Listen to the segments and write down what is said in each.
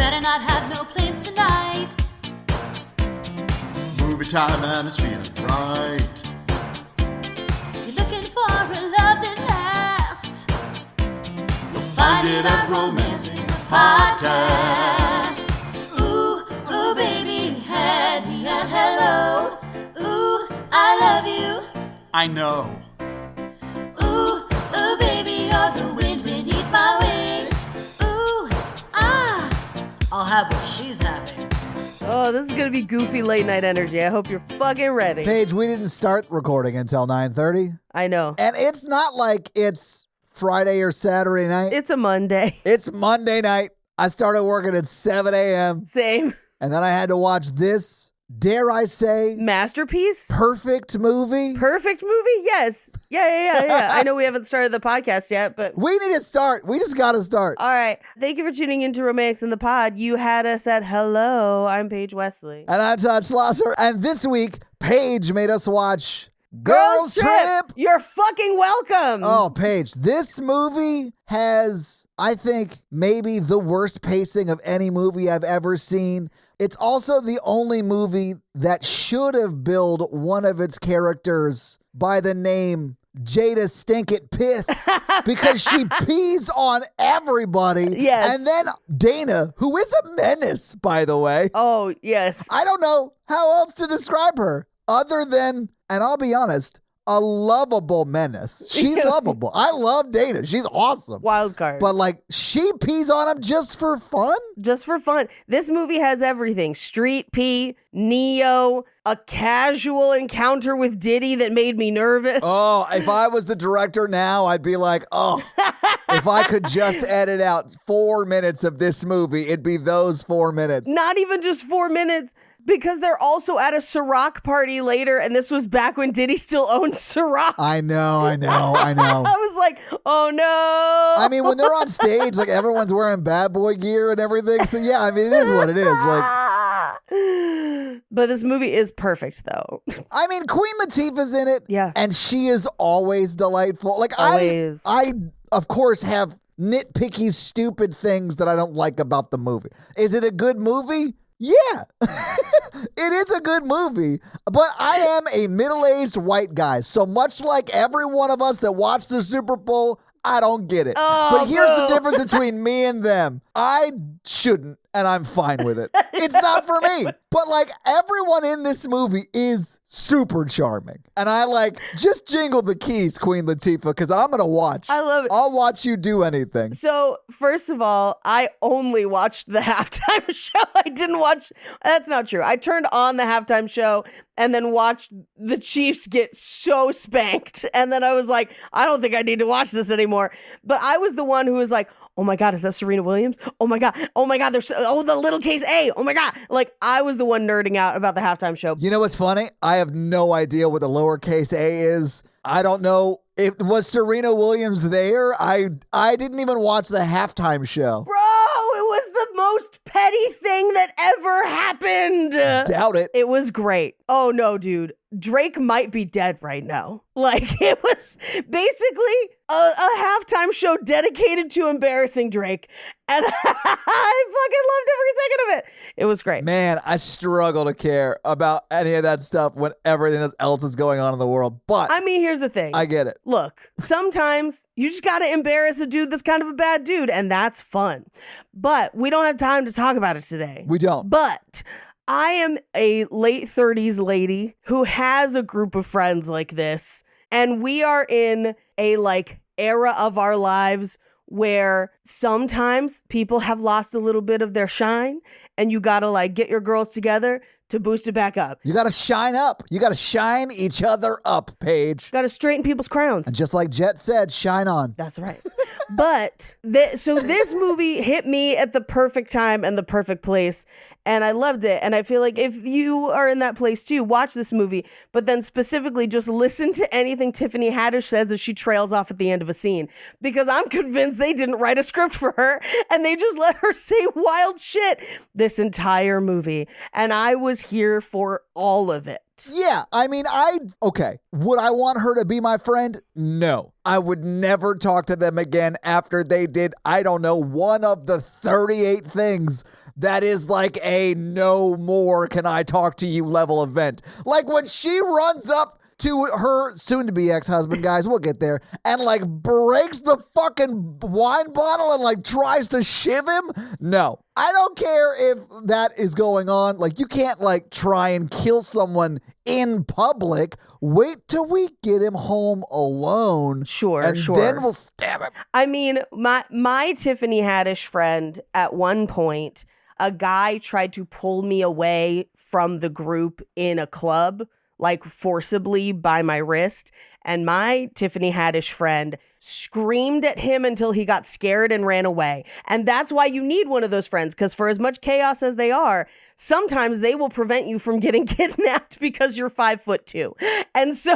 better not have no plans tonight. Movie time and it's feeling right. You're looking for a love that lasts. You'll find it at Romancing the Podcast. Ooh, ooh, baby, you had me at hello. Ooh, I love you. I know. Ooh, ooh, baby, you're the wind beneath my wings. Ooh, ah, I'll have what she's having. Oh, this is going to be goofy late night energy. I hope you're fucking ready. Paige, we didn't start recording until 9:30. I know. And it's not like it's Friday or Saturday night. It's a Monday. It's Monday night. I started working at 7 a.m. Same. And then I had to watch this, dare I say, Masterpiece? perfect movie. Perfect movie? Yes. Yeah. I know we haven't started the podcast yet, but... We need to start. We just got to start. All right. Thank you for tuning into Romancing the Pod. You had us at hello. I'm Paige Wesley. And I'm Todd Schlosser. And this week, Paige made us watch Girls Trip. You're fucking welcome. Oh, Paige, this movie has, I think, maybe the worst pacing of any movie I've ever seen. It's also the only movie that should have billed one of its characters by the name Jada Stinkett Piss because she pees on everybody. Yes. And then Dana, who is a menace, by the way. Oh, yes. I don't know how else to describe her other than, and I'll be honest, a lovable menace. She's lovable. I love Dana. She's awesome. Wild card. But like, she pees on him just for fun? Just for fun. This movie has everything. Street pee, Neo, a casual encounter with Diddy that made me nervous. Oh, if I was the director now, I'd be like, oh, if I could just edit out 4 minutes of this movie, it'd be those 4 minutes. Not even just 4 minutes, because they're also at a Ciroc party later, and this was back when Diddy still owned Ciroc. I know. I was like, oh no. I mean, when they're on stage, like everyone's wearing bad boy gear and everything. So yeah, I mean, it is what it is. Like, but this movie is perfect, though. I mean, Queen Latifah's in it. Yeah. And she is always delightful. Like, Always. I of course, have nitpicky, stupid things that I don't like about the movie. Is it a good movie? Yeah, it is a good movie, but I am a middle-aged white guy. So much like every one of us that watched the Super Bowl, I don't get it. Oh, but here's the bro. difference between me and them. I shouldn't, and I'm fine with it. It's not for me. But like everyone in this movie is super charming. And I like, just jingle the keys, Queen Latifah, because I'm going to watch. I love it. I'll watch you do anything. So, first of all, I only watched the halftime show. I didn't watch, that's not true. I turned on the halftime show and then watched the Chiefs get so spanked. And then I was like, I don't think I need to watch this anymore. But I was the one who was like, oh my God, is that Serena Williams? Oh my God, there's, the little case A. Oh my God. Like, I was the one nerding out about the halftime show. You know what's funny? I have no idea what the lowercase a is. I don't know. Was Serena Williams there? I didn't even watch the halftime show. Bro, it was the most petty thing that ever happened. Doubt it. It was great. Oh no, dude. Drake might be dead right now. Like, it was basically a halftime show dedicated to embarrassing Drake. And I fucking loved every second of it. It was great. Man, I struggle to care about any of that stuff when everything else is going on in the world. But I mean, here's the thing. I get it. Look, sometimes you just got to embarrass a dude that's kind of a bad dude, and that's fun. But we don't have time to talk about it today. We don't. But I am a late 30s lady who has a group of friends like this, and we are in a like era of our lives where sometimes people have lost a little bit of their shine, and you got to like get your girls together to boost it back up. You got to shine up. You got to shine each other up, Paige. Got to straighten people's crowns. And just like Jet said, shine on. That's right. But so this movie hit me at the perfect time and the perfect place, and I loved it. And I feel like if you are in that place too, watch this movie, but then specifically just listen to anything Tiffany Haddish says as she trails off at the end of a scene, because I'm convinced they didn't write a script for her and they just let her say wild shit this entire movie. And I was here for all of it. Yeah, I mean, okay, would I want her to be my friend? No. I would never talk to them again after they did, I don't know, one of the 38 things that is like a no more can I talk to you level event. Like when she runs up to her soon-to-be ex-husband, guys, we'll get there, and like breaks the fucking wine bottle and like tries to shiv him. No, I don't care if that is going on. Like you can't like try and kill someone in public. Wait till we get him home alone. Sure. Then we'll stab him. I mean, my Tiffany Haddish friend, at one point, a guy tried to pull me away from the group in a club, like forcibly by my wrist. And my Tiffany Haddish friend screamed at him until he got scared and ran away. And that's why you need one of those friends, because for as much chaos as they are, sometimes they will prevent you from getting kidnapped because you're 5'2". And so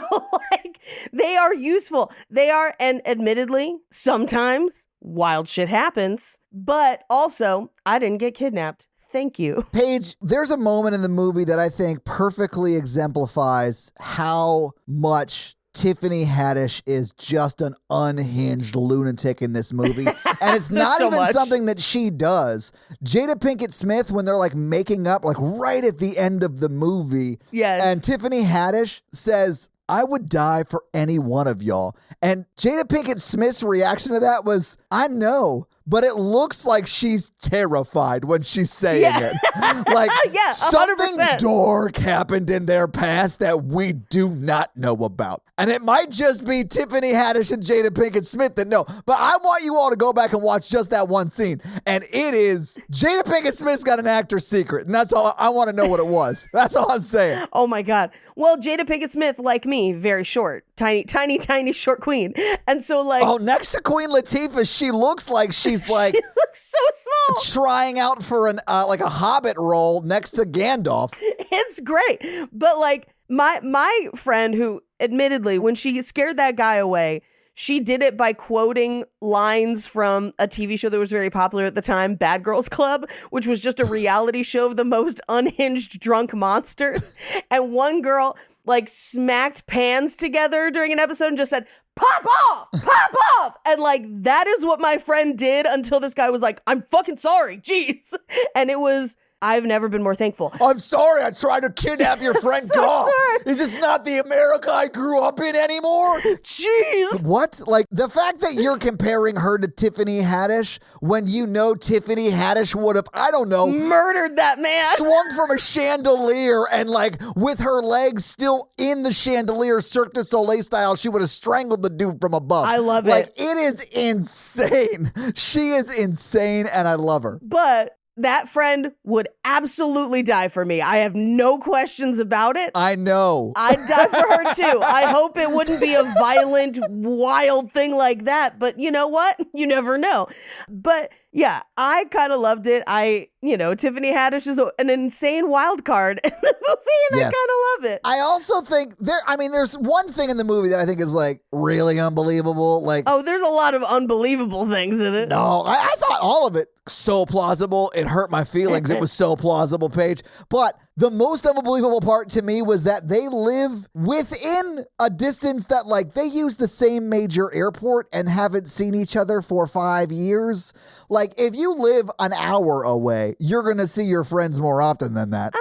like they are useful. They are, and admittedly, sometimes wild shit happens, but also I didn't get kidnapped. Thank you. Paige, there's a moment in the movie that I think perfectly exemplifies how much Tiffany Haddish is just an unhinged lunatic in this movie. And it's not so even much. something that she does. Jada Pinkett Smith, when they're like making up, like right at the end of the movie. Yes. And Tiffany Haddish says, I would die for any one of y'all. And Jada Pinkett Smith's reaction to that was, I know, but it looks like she's terrified when she's saying it. Like Yeah, 100%. something dark happened in their past that we do not know about. And it might just be Tiffany Haddish and Jada Pinkett Smith that know. But I want you all to go back and watch just that one scene. And it is, Jada Pinkett Smith's got an actor's secret. And that's all, I want to know what it was. That's all I'm saying. Oh my God. Well, Jada Pinkett Smith, like me, very short, tiny short queen. And so like, Oh, next to Queen Latifah, she looks like she's like she looks so small. trying out for an like a Hobbit role next to Gandalf. It's great. But like my friend, who admittedly, when she scared that guy away, she did it by quoting lines from a TV show that was very popular at the time, Bad Girls Club, which was just a reality show of the most unhinged drunk monsters. And one girl like smacked pans together during an episode and just said, pop off. And like, that is what my friend did until this guy was like, I'm fucking sorry. Jeez. And it was, I've never been more thankful. I'm sorry, I tried to kidnap your friend So Goff. sorry. Is this not the America I grew up in anymore? Jeez. What? Like, the fact that you're comparing her to Tiffany Haddish when you know Tiffany Haddish would have, I don't know, Murdered that man. swung from a chandelier and like with her legs still in the chandelier, Cirque du Soleil style, she would have strangled the dude from above. I love like, it. It is insane. She is insane and I love her. But that friend would absolutely die for me. I have no questions about it. I know. I'd die for her too. I hope it wouldn't be a violent, wild thing like that. But you know what? You never know. But yeah, I kind of loved it. Tiffany Haddish is an insane wild card in the movie, and Yes. I kind of love it. I also think there's one thing in the movie that I think is like really unbelievable. Like, Oh, there's a lot of unbelievable things in it. no, I thought all of it so plausible. It hurt my feelings. It was so plausible, Paige. But the most unbelievable part to me was that they live within a distance that like they use the same major airport and haven't seen each other for 5 years. Like if you live an hour away, you're going to see your friends more often than that.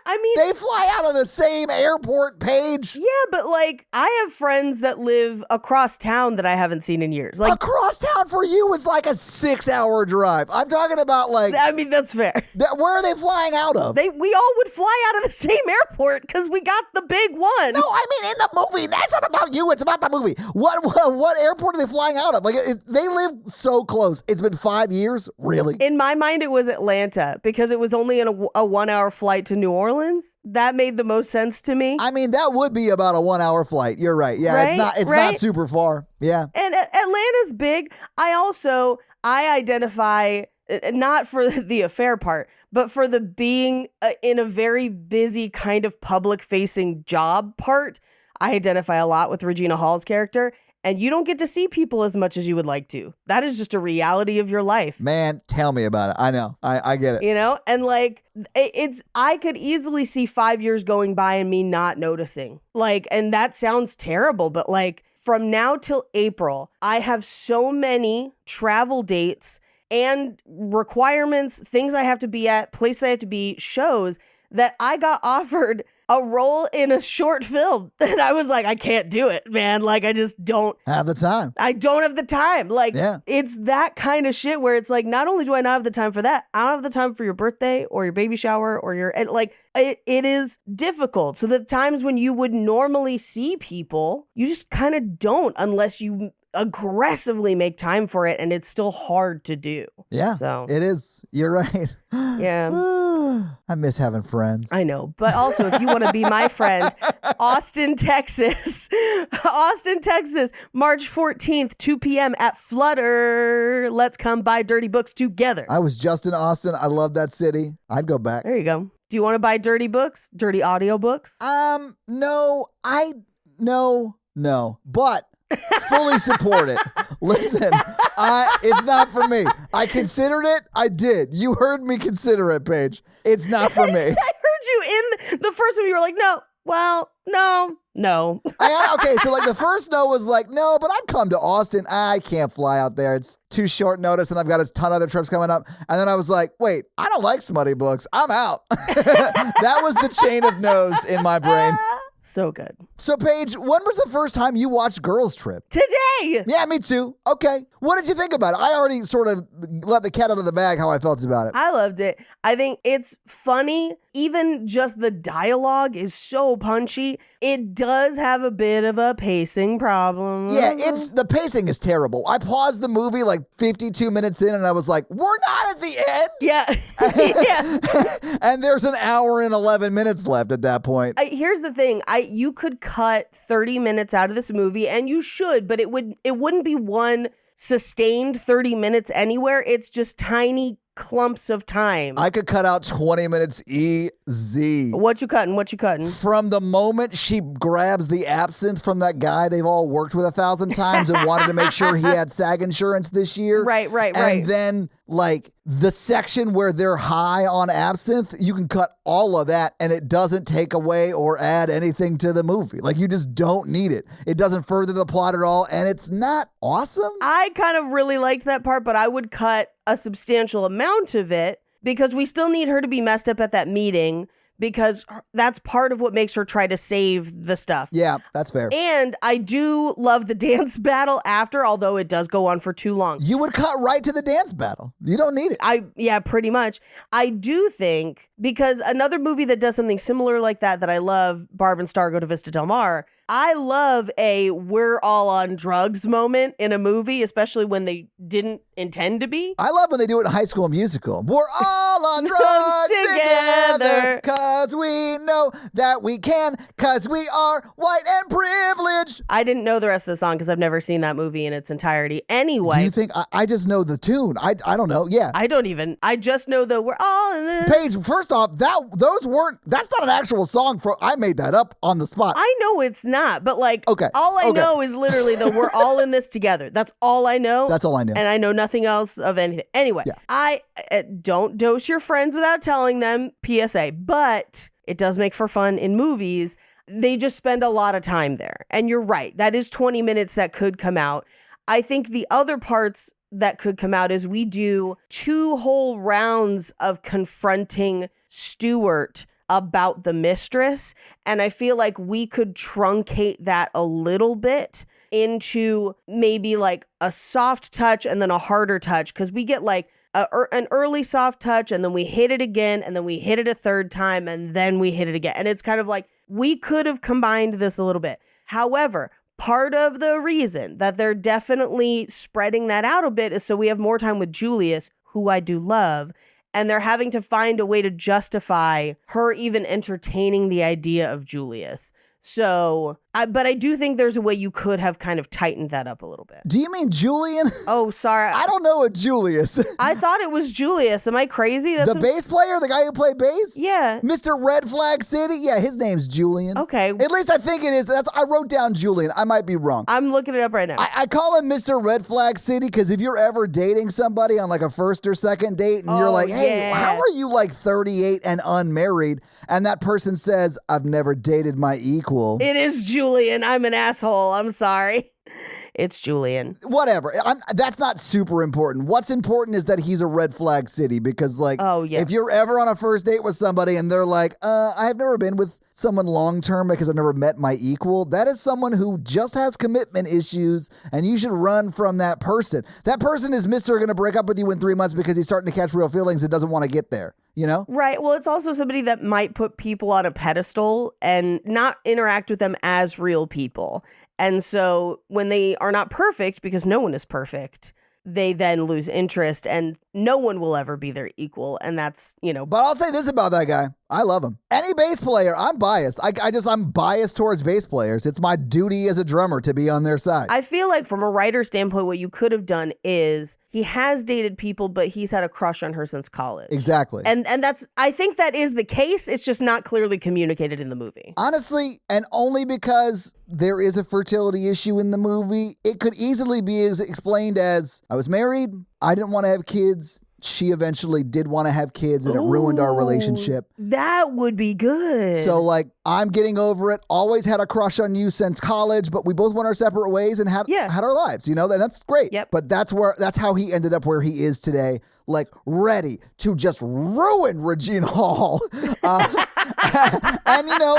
I mean, They fly out of the same airport, Paige. yeah, but like I have friends that live across town that I haven't seen in years. Like, Across town for you is like a 6-hour drive. I'm talking about like, I mean, that's fair. where are they flying out of? We all would fly out of the same airport because we got the big one. No, I mean in the movie. That's not about you. It's about the movie. What airport are they flying out of? Like they live so close. It's been 5 years. Really? In my mind, it was Atlanta because it was only in a 1 hour flight to New Orleans. That made the most sense to me. I mean, that would be about a 1 hour flight. You're right. Yeah, Right? it's Right? not super far. Yeah. And Atlanta's big. I identify not for the affair part, but for the being in a very busy kind of public facing job part. I identify a lot with Regina Hall's character. And you don't get to see people as much as you would like to. That is just a reality of your life. Man, tell me about it. I know. I get it. You know? And like, I could easily see 5 years going by and me not noticing. Like, and that sounds terrible, but like from now till April, I have so many travel dates and requirements, things I have to be at, places I have to be, shows that I got offered a role in a short film. And I was like, I can't do it, man. Like, I just don't have the time. I don't have the time. Like, Yeah. It's that kind of shit where it's like, not only do I not have the time for that, I don't have the time for your birthday or your baby shower or your, and like, it is difficult. So the times when you would normally see people, you just kind of don't unless you aggressively make time for it, and it's still hard to do. Yeah, So it is. You're right. Yeah. I miss having friends. I know. But also, if you want to be my friend, Austin, Texas, March 14th, 2 p.m. at Flutter. Let's come buy dirty books together. I was just in Austin. I love that city. I'd go back. There you go. Do you want to buy dirty books? Dirty audio books? No. But fully support it. Listen, it's not for me. I considered it. I did. You heard me consider it, Paige. It's not for me. I heard you in the first one. You were like, no. Well, no. Okay, so like the first no was like, no, but I'd come to Austin. I can't fly out there. It's too short notice, and I've got a ton of other trips coming up. And then I was like, wait, I don't like smutty books. I'm out. That was the chain of no's in my brain. So good. So, Paige, when was the first time you watched Girls Trip? Today! Yeah, me too. Okay. What did you think about it? I already sort of let the cat out of the bag how I felt about it. I loved it. I think it's funny. Even just the dialogue is so punchy. It does have a bit of a pacing problem. Yeah, the pacing is terrible. I paused the movie like 52 minutes in and I was like, we're not at the end? Yeah. Yeah. And there's an hour and 11 minutes left at that point. Here's the thing. You could cut 30 minutes out of this movie, and you should, but it wouldn't be one sustained 30 minutes anywhere. It's just tiny clumps of time. I could cut out 20 minutes easy. What you cutting? From the moment she grabs the absinthe from that guy they've all worked with 1,000 times and wanted to make sure he had SAG insurance this year. Right. And then like the section where they're high on absinthe, you can cut all of that and it doesn't take away or add anything to the movie. Like you just don't need it. It doesn't further the plot at all and it's not awesome. I kind of really liked that part, but I would cut a substantial amount of it because we still need her to be messed up at that meeting because that's part of what makes her try to save the stuff. Yeah, that's fair. And I do love the dance battle after, although it does go on for too long. You would cut right to the dance battle. You don't need it. Yeah, pretty much. I do think, because another movie that does something similar like that I love, Barb and Star Go to Vista Del Mar, I love a we're all on drugs moment in a movie, especially when they didn't intend to be. I love when they do it in High School Musical. We're all on drugs together because we know that we can because we are white and privileged. I didn't know the rest of the song because I've never seen that movie in its entirety. Anyway. Do you think, I just know the tune. I don't know. Yeah. I just know the we're all in this. Paige, first off, that's not an actual song. I made that up on the spot. I know it's not. But like, okay. All I know is literally the we're all in this together. That's all I know. That's all I know. And I know nothing else of anything. Anyway, yeah. I don't dose your friends without telling them, PSA, but it does make for fun in movies. They just spend a lot of time there. And you're right. That is 20 minutes that could come out. I think the other parts that could come out is we do 2 whole rounds of confronting Stuart about the mistress. And I feel like we could truncate that a little bit into maybe like a soft touch and then a harder touch. Because we get like an early soft touch and then we hit it again and then we hit it a third time and then we hit it again. And it's kind of like we could have combined this a little bit. However, part of the reason that they're definitely spreading that out a bit is so we have more time with Julius, who I do love. And they're having to find a way to justify her even entertaining the idea of Julius. So, but I do think there's a way you could have kind of tightened that up a little bit. Do you mean Julian? Oh, sorry. I don't know a Julius. I thought it was Julius. Am I crazy? The bass player? The guy who played bass? Yeah. Mr. Red Flag City? Yeah, his name's Julian. Okay. At least I think it is. I wrote down Julian. I might be wrong. I'm looking it up right now. I call him Mr. Red Flag City because if you're ever dating somebody on like a first or second date and you're like, hey, how are you like 38 and unmarried? And that person says, I've never dated my equal. It is Julian. I'm an asshole. I'm sorry. it's Julian. Whatever. That's not super important. What's important is that he's a red flag city because, like, Oh, yeah. if you're ever on a first date with somebody and they're like, I've never been with someone long term because I've never met my equal, that is someone who just has commitment issues and you should run from that person. That person is Mr. going to break up with you in 3 months because he's starting to catch real feelings and doesn't want to get there, you know? Right. Well, it's also somebody that might put people on a pedestal and not interact with them as real people. And so when they are not perfect, because no one is perfect, they then lose interest and no one will ever be their equal. And that's, you know. But I'll say this about that guy. I love him. Any bass player, I'm biased. I'm biased towards bass players. It's my duty as a drummer to be on their side. I feel like from a writer standpoint, what you could have done is he has dated people, but he's had a crush on her since college. Exactly. And that's, I think that is the case. It's just not clearly communicated in the movie. Honestly, and only because there is a fertility issue in the movie, it could easily be explained as, I was married, I didn't want to have kids. She eventually did want to have kids and it ruined our relationship. That would be good. So, like, I'm getting over it. Always had a crush on you since college, but we both went our separate ways and had our lives, you know? And that's great. Yep. But that's how he ended up where he is today, like, ready to just ruin Regina Hall. And, you know,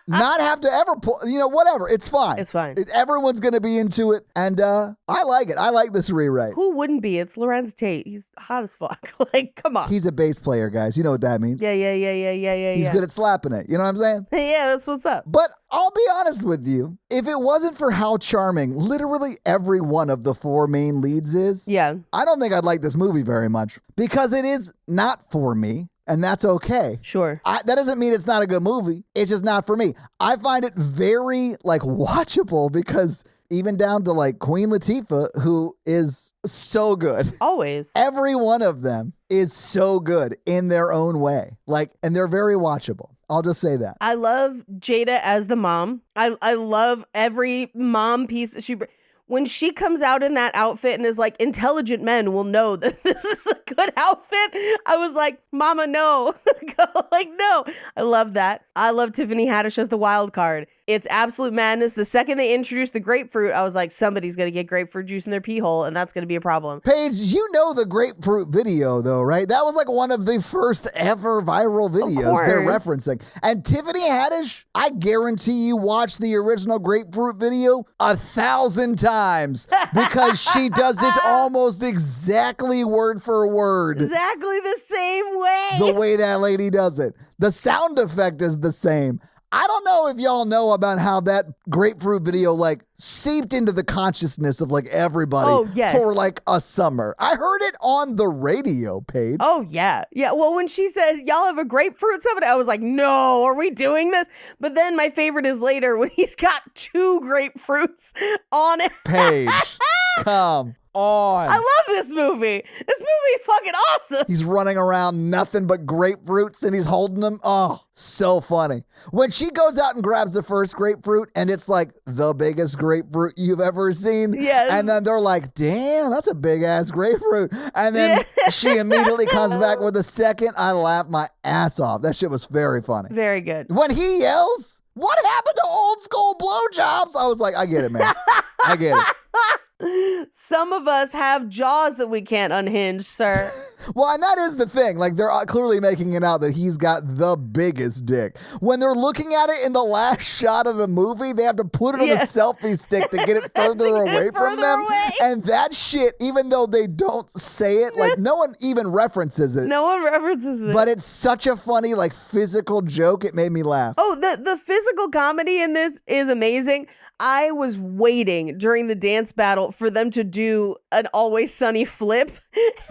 not have to ever pull, you know, whatever. It's fine. It's fine. Everyone's going to be into it. And I like it. I like this rewrite. Who wouldn't be? It's Lorenz Tate. He's hot as fuck. Like, come on. He's a bass player, guys. You know what that means. Yeah. He's good at slapping it. You know what I'm saying? Yeah, that's what's up. But I'll be honest with you. If it wasn't for how charming literally every one of the 4 main leads is, I don't think I'd like this movie very much because it is not for me. And that's okay. Sure. That doesn't mean it's not a good movie. It's just not for me. I find it very, like, watchable because even down to, like, Queen Latifah, who is so good. Always. Every one of them is so good in their own way. Like, and they're very watchable. I'll just say that. I love Jada as the mom. I love every mom piece. When she comes out in that outfit and is like, intelligent men will know that this is a good outfit. I was like, mama, no. Like, no. I love that. I love Tiffany Haddish as the wild card. It's absolute madness. The second they introduced the grapefruit, I was like, somebody's going to get grapefruit juice in their pee hole, and that's going to be a problem. Paige, you know the grapefruit video, though, right? That was like one of the first ever viral videos they're referencing. And Tiffany Haddish, I guarantee you watched the original grapefruit video 1,000 times because she does it almost exactly word for word. Exactly the same way. The way that lady does it. The sound effect is the same. I don't know if y'all know about how that grapefruit video, like, seeped into the consciousness of, like, everybody for, like, a summer. I heard it on the radio, Paige. Oh, yeah. Yeah, well, when she said, y'all have a grapefruit somebody, I was like, no, are we doing this? But then my favorite is later when he's got 2 grapefruits on it. Paige, come on. I love this movie. This movie is fucking awesome. He's running around nothing but grapefruits and he's holding them. Oh, so funny. When she goes out and grabs the first grapefruit and it's like the biggest grapefruit you've ever seen. Yes. And then they're like, damn, that's a big ass grapefruit. And then she immediately comes back with a second. I laughed my ass off. That shit was very funny. Very good. When he yells, what happened to old school blowjobs? I was like, I get it, man. I get it. Some of us have jaws that we can't unhinge, sir. Well, and that is the thing. Like, they're clearly making it out that he's got the biggest dick. When they're looking at it in the last shot of the movie, they have to put it on a selfie stick to get it further away from them. And that shit, even though they don't say it, like, no one even references it. No one references it. But it's such a funny, like, physical joke. It made me laugh. Oh, the physical comedy in this is amazing. I was waiting during the dance battle for them to do an Always Sunny flip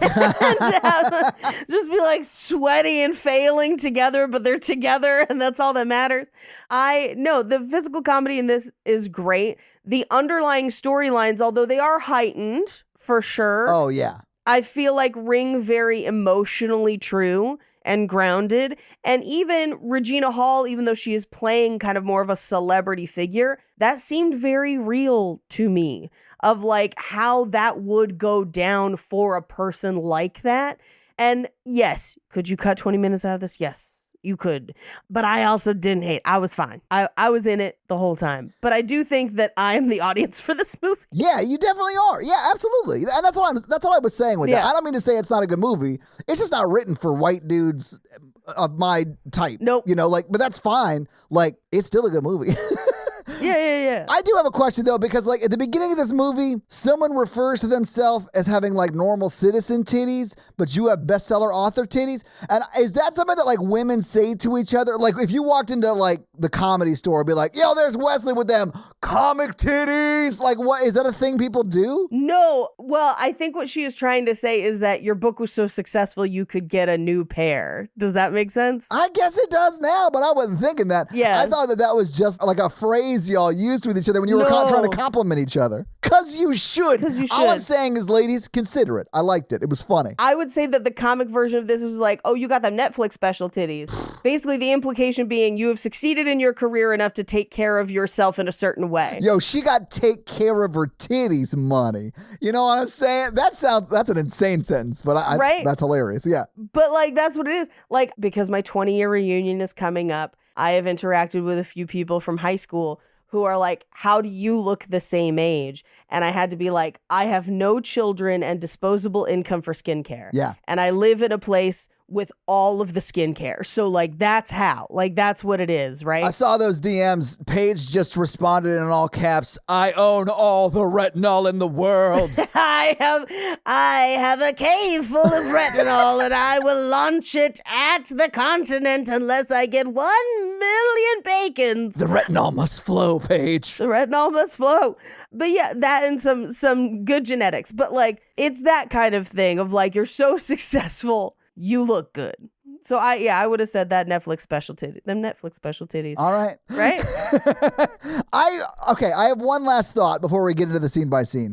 and to have them just be like sweaty and failing together, but they're together and that's all that matters. The physical comedy in this is great. The underlying storylines, although they are heightened for sure. Oh, yeah. I feel like ring very emotionally true and grounded. And even Regina Hall, even though she is playing kind of more of a celebrity figure, that seemed very real to me of like how that would go down for a person like that. And yes, could you cut 20 minutes out of this? Yes. You could. But I also didn't hate. I was fine. I was in it the whole time. But I do think that I am the audience for this movie. Yeah, you definitely are. Yeah, absolutely. And that's all I was saying with that. I don't mean to say it's not a good movie. It's just not written for white dudes of my type. Nope. You know, like, but that's fine. Like, it's still a good movie. Yeah. I do have a question though, because like at the beginning of this movie, someone refers to themselves as having like normal citizen titties, but you have bestseller author titties. And is that something that like women say to each other? Like if you walked into like the Comedy Store, be like, yo, there's Wesley with them comic titties. Like what, is that a thing people do? No. Well, I think what she is trying to say is that your book was so successful you could get a new pair. Does that make sense? I guess it does now, but I wasn't thinking that. Yeah. I thought that was just like a phrase y'all used with each other when you were trying to compliment each other. Because you should. All I'm saying is, ladies, consider it. I liked it. It was funny. I would say that the comic version of this was like, oh, you got the Netflix special titties. Basically, the implication being you have succeeded in your career enough to take care of yourself in a certain way. Yo, she got take care of her titties money. You know what I'm saying? That's an insane sentence, but right? That's hilarious. Yeah. But like, that's what it is. Like, because my 20-year reunion is coming up, I have interacted with a few people from high school who are like, how do you look the same age? And I had to be like, I have no children and disposable income for skincare. Yeah. And I live in a place with all of the skincare. So like, that's how, like, that's what it is, right? I saw those DMs. Paige just responded in all caps, I own all the retinol in the world. I have a cave full of retinol and I will launch it at the continent unless I get 1 million bacons. The retinol must flow, Paige. The retinol must flow. But yeah, that and some good genetics. But like, it's that kind of thing of like, you're so successful, you look good. So I would have said that Netflix special titties. Them Netflix special titties. All right. Right? I have one last thought before we get into the scene by scene.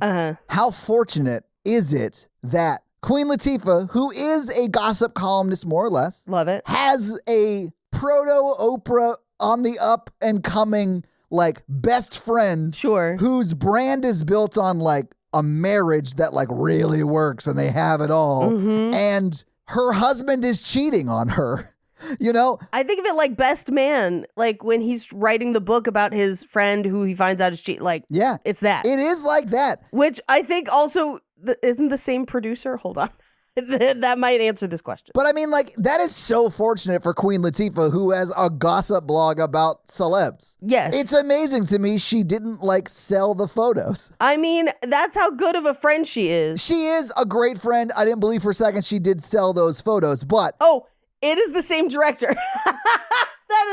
How fortunate is it that Queen Latifah, who is a gossip columnist more or less, Love it, has a proto-Oprah on the up and coming like best friend, sure, whose brand is built on like a marriage that like really works and they have it all. And her husband is cheating on her. You know? I think of it like Best Man, like when he's writing the book about his friend who he finds out is cheating. Like, yeah, it's that. It is like that. Which I think also isn't the same producer. Hold on. That might answer this question. But I mean, like, that is so fortunate for Queen Latifah, who has a gossip blog about celebs. Yes. It's amazing to me she didn't, like, sell the photos. I mean, that's how good of a friend she is. She is a great friend. I didn't believe for a second she did sell those photos, but... Oh, it is the same director.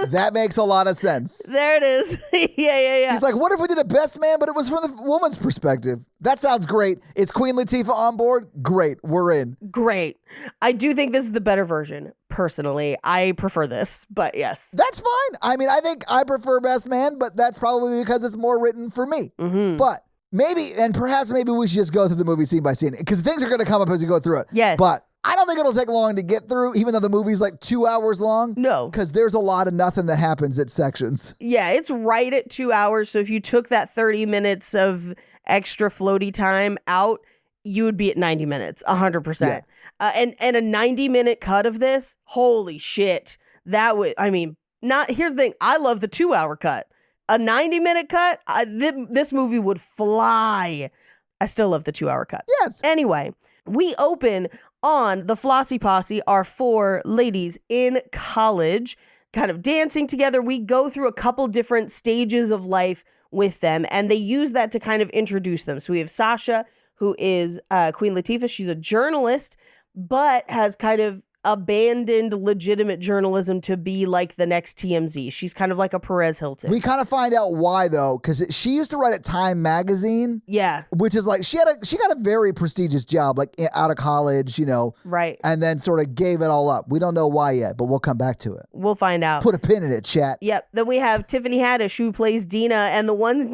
That makes a lot of sense. There it is. Yeah. He's like, what if we did a best man, but it was from the woman's perspective? That sounds great. Is Queen Latifah on board? Great. We're in. Great. I do think this is the better version. Personally, I prefer this, but yes. That's fine. I mean, I think I prefer best man, but that's probably because it's more written for me. But maybe, and perhaps maybe we should just go through the movie scene by scene, because things are going to come up as we go through it. Yes. But I don't think it'll take long to get through, even though the movie's like 2 hours long. No. Because there's a lot of nothing that happens at sections. Yeah, it's right at 2 hours. So if you took that 30 minutes of extra floaty time out, you would be at 90 minutes, 100%. Yeah. And a 90-minute cut of this, holy shit. That would, I mean, here's the thing. I love the 2-hour cut. A 90-minute cut, this movie would fly. I still love the 2-hour cut. Yes. Anyway, we open on the Flossy Posse, our 4 ladies in college, kind of dancing together. We go through a couple different stages of life with them, and they use that to kind of introduce them. So we have Sasha, who is Queen Latifah. She's a journalist, but has kind of abandoned legitimate journalism to be like the next TMZ. She's kind of like a Perez Hilton. We kind of find out why, though, because she used to write at Time Magazine. Yeah. Which is like, she got a very prestigious job, like out of college, you know. Right. And then sort of gave it all up. We don't know why yet, but we'll come back to it. We'll find out. Put a pin in it, chat. Yep. Then we have Tiffany Haddish, who plays Dina, and the one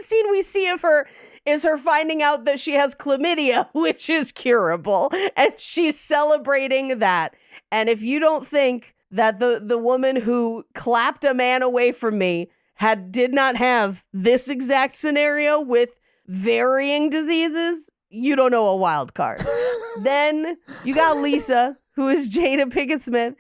scene we see of her is her finding out that she has chlamydia, which is curable, and she's celebrating that. And if you don't think that the woman who clapped a man away from me did not have this exact scenario with varying diseases, you don't know a wild card. Then you got Lisa, who is Jada Pinkett Smith,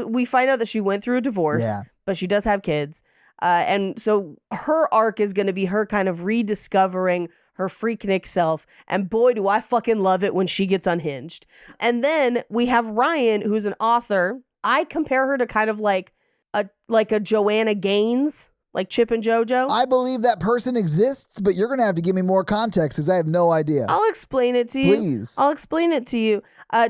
we find out that she went through a divorce, but she does have kids. And so her arc is going to be her kind of rediscovering her freaknik self. And boy, do I fucking love it when she gets unhinged. And then we have Ryan, who's an author. I compare her to kind of like a Joanna Gaines, like Chip and JoJo. I believe that person exists, but you're going to have to give me more context because I have no idea. I'll explain it to you. Please. I'll explain it to you.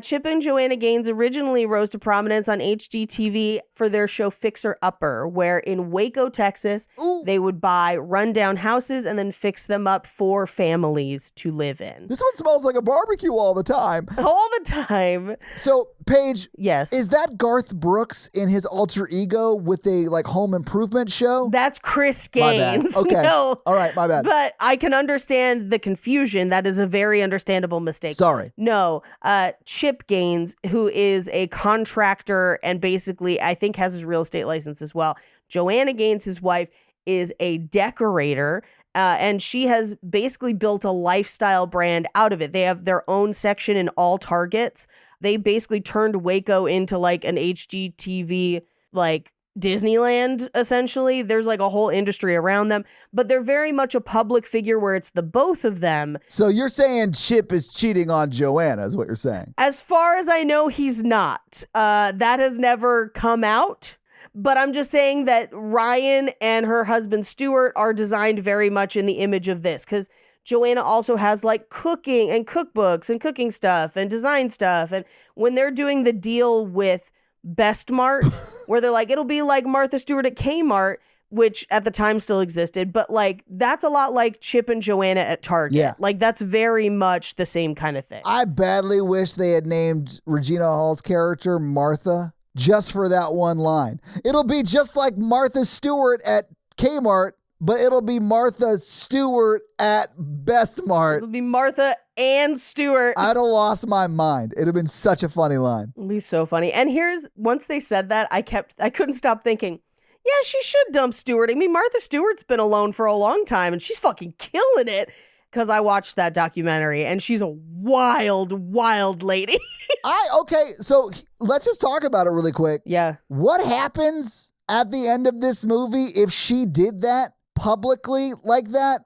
Chip and Joanna Gaines originally rose to prominence on HGTV for their show Fixer Upper, where in Waco, Texas, they would buy rundown houses and then fix them up for families to live in. This one smells like a barbecue all the time. All the time. So, Paige, yes, is that Garth Brooks in his alter ego with a like home improvement show? That's Chris My bad. Gaines. Okay. No. All right, my bad. But I can understand the confusion. That is a very understandable mistake. Sorry. No, Chip Gaines, who is a contractor and basically I think has his real estate license as well. Joanna Gaines, his wife, is a decorator. And she has basically built a lifestyle brand out of it. They have their own section in all Targets. They basically turned Waco into like an HGTV, like Disneyland, essentially. There's like a whole industry around them, but they're very much a public figure where it's the both of them. So you're saying Chip is cheating on Joanna is what you're saying? As far as I know, he's not. That has never come out. But I'm just saying that Ryan and her husband Stuart are designed very much in the image of this, because Joanna also has like cooking and cookbooks and cooking stuff and design stuff. And when they're doing the deal with Best Mart, where they're like, it'll be like Martha Stewart at Kmart, which at the time still existed. But like, that's a lot like Chip and Joanna at Target. Yeah. Like, that's very much the same kind of thing. I badly wish they had named Regina Hall's character Martha just for that one line. It'll be just like Martha Stewart at Kmart, but it'll be Martha Stewart at Best Mart. It'll be Martha and Stewart. I'd have lost my mind. It'd have been such a funny line. It'll be so funny. And once they said that, I couldn't stop thinking, yeah, she should dump Stewart. I mean, Martha Stewart's been alone for a long time and she's fucking killing it. Because I watched that documentary and she's a wild, wild lady. Okay, so let's just talk about it really quick. Yeah. What happens at the end of this movie if she did that publicly like that?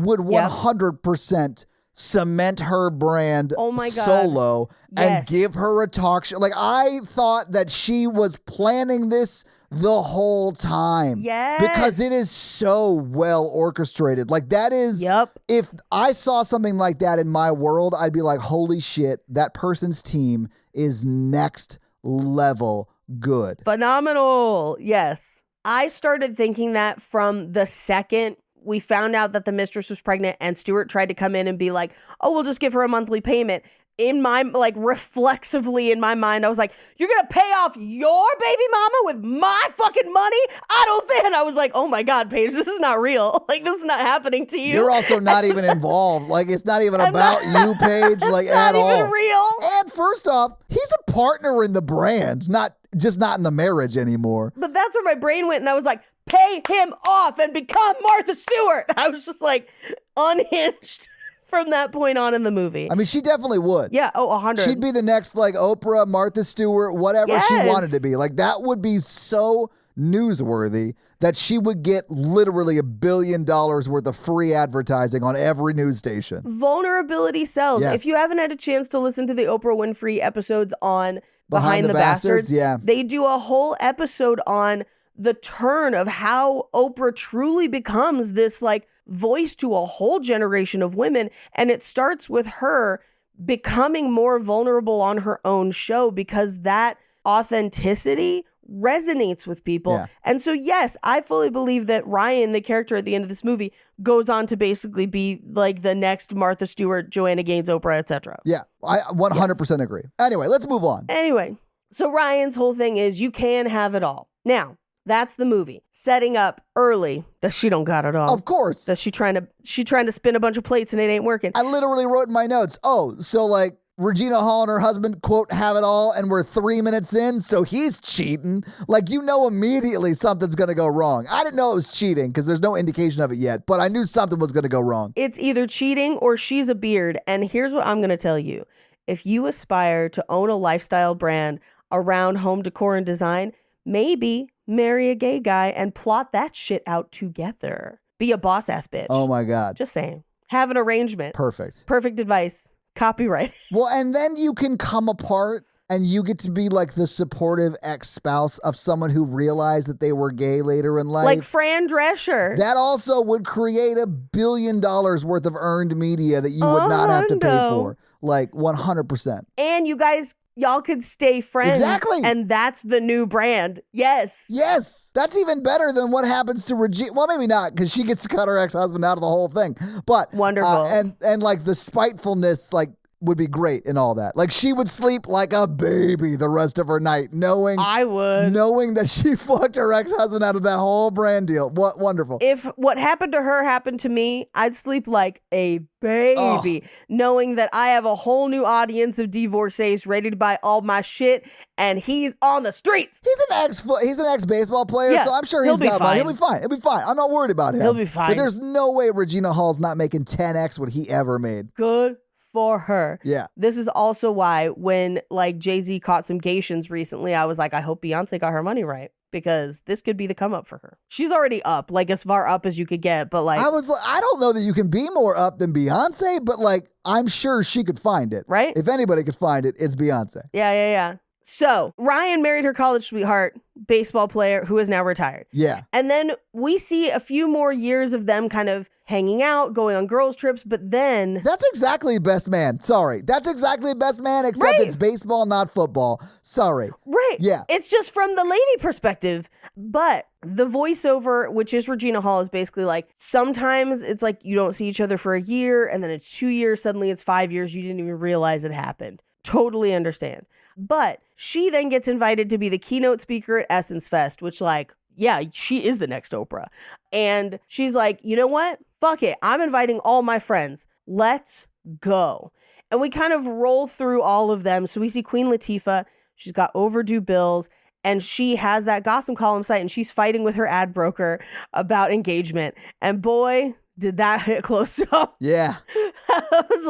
Would 100% cement her brand Oh my God. solo Yes. and give her a talk show. Like, I thought that she was planning this the whole time. Yes. Because it is so well orchestrated. Like, that is, Yep. if I saw something like that in my world, I'd be like, holy shit, that person's team is next level good. Phenomenal. Yes. I started thinking that from the second we found out that the mistress was pregnant and Stuart tried to come in and be like, oh, we'll just give her a monthly payment. In my, like, reflexively in my mind, I was like, you're going to pay off your baby mama with my fucking money? I don't think. And I was like, oh my God, Paige, this is not real. Like, this is not happening to you. You're also not even involved. Like, it's not even about you, Paige, like, at all. It's not even real. And first off, he's a partner in the brand, not in the marriage anymore. But that's where my brain went, and I was like, pay him off and become Martha Stewart. I was just like unhinged from that point on in the movie. I mean, she definitely would. Yeah, 100. She'd be the next, like, Oprah, Martha Stewart, whatever she Yes. wanted to be. Like, that would be so newsworthy that she would get literally $1 billion worth of free advertising on every news station. Vulnerability sells. Yes. If you haven't had a chance to listen to the Oprah Winfrey episodes on Behind the Bastards, yeah. they do a whole episode on the turn of how Oprah truly becomes this like voice to a whole generation of women. And it starts with her becoming more vulnerable on her own show because that authenticity resonates with people. Yeah. And so, yes, I fully believe that Ryan, the character at the end of this movie, goes on to basically be like the next Martha Stewart, Joanna Gaines, Oprah, etc. Yeah, I 100% agree. Anyway, let's move on. Anyway, so Ryan's whole thing is you can have it all. Now, that's the movie. Setting up early that she don't got it all. Of course. That she trying to spin a bunch of plates and it ain't working. I literally wrote in my notes, so like Regina Hall and her husband, quote, have it all, and we're 3 minutes in, so he's cheating. Like, you know immediately something's going to go wrong. I didn't know it was cheating because there's no indication of it yet, but I knew something was going to go wrong. It's either cheating or she's a beard. And here's what I'm going to tell you. if you aspire to own a lifestyle brand around home decor and design, maybe marry a gay guy and plot that shit out together. Be a boss ass bitch. Oh my God. Just saying. Have an arrangement. Perfect. Perfect advice. Copyright. Well, and then you can come apart and you get to be like the supportive ex-spouse of someone who realized that they were gay later in life. Like Fran Drescher. That also would create $1 billion worth of earned media that you would not have to pay for. Like 100%. And you guys, y'all could stay friends. Exactly. And that's the new brand. Yes. Yes. That's even better than what happens to Regina. Well, maybe not, because she gets to cut her ex-husband out of the whole thing. But wonderful. And like the spitefulness, like, would be great and all that. Like she would sleep like a baby the rest of her night, knowing that she fucked her ex-husband out of that whole brand deal. What wonderful. If what happened to her happened to me, I'd sleep like a baby, knowing that I have a whole new audience of divorcees ready to buy all my shit, and he's on the streets. He's an ex-baseball player, so I'm sure he'll be fine. He'll be fine. He'll be fine. I'm not worried about him. He'll be fine. But there's no way Regina Hall's not making 10x what he ever made. Good for her. Yeah. This is also why when like Jay-Z caught some Gations recently, I was like, I hope Beyonce got her money right, because this could be the come up for her. She's already up, like as far up as you could get, but like I don't know that you can be more up than Beyonce, but like I'm sure she could find it. Right? If anybody could find it, it's Beyonce. Yeah. So Ryan married her college sweetheart, baseball player who is now retired. Yeah. And then we see a few more years of them kind of hanging out, going on girls' trips, but then... That's exactly Best Man. Sorry. That's exactly Best Man, except it's baseball, not football. Sorry. Right. Yeah. It's just from the lady perspective. But the voiceover, which is Regina Hall, is basically like, sometimes it's like you don't see each other for a year, and then it's 2 years, suddenly it's 5 years, you didn't even realize it happened. Totally understand. But she then gets invited to be the keynote speaker at Essence Fest, which like, yeah, she is the next Oprah. And she's like, you know what? Fuck it. I'm inviting all my friends. Let's go. And we kind of roll through all of them. So we see Queen Latifah. She's got overdue bills. And she has that gossip column site. And she's fighting with her ad broker about engagement. And boy, did that hit close to home. Yeah. I was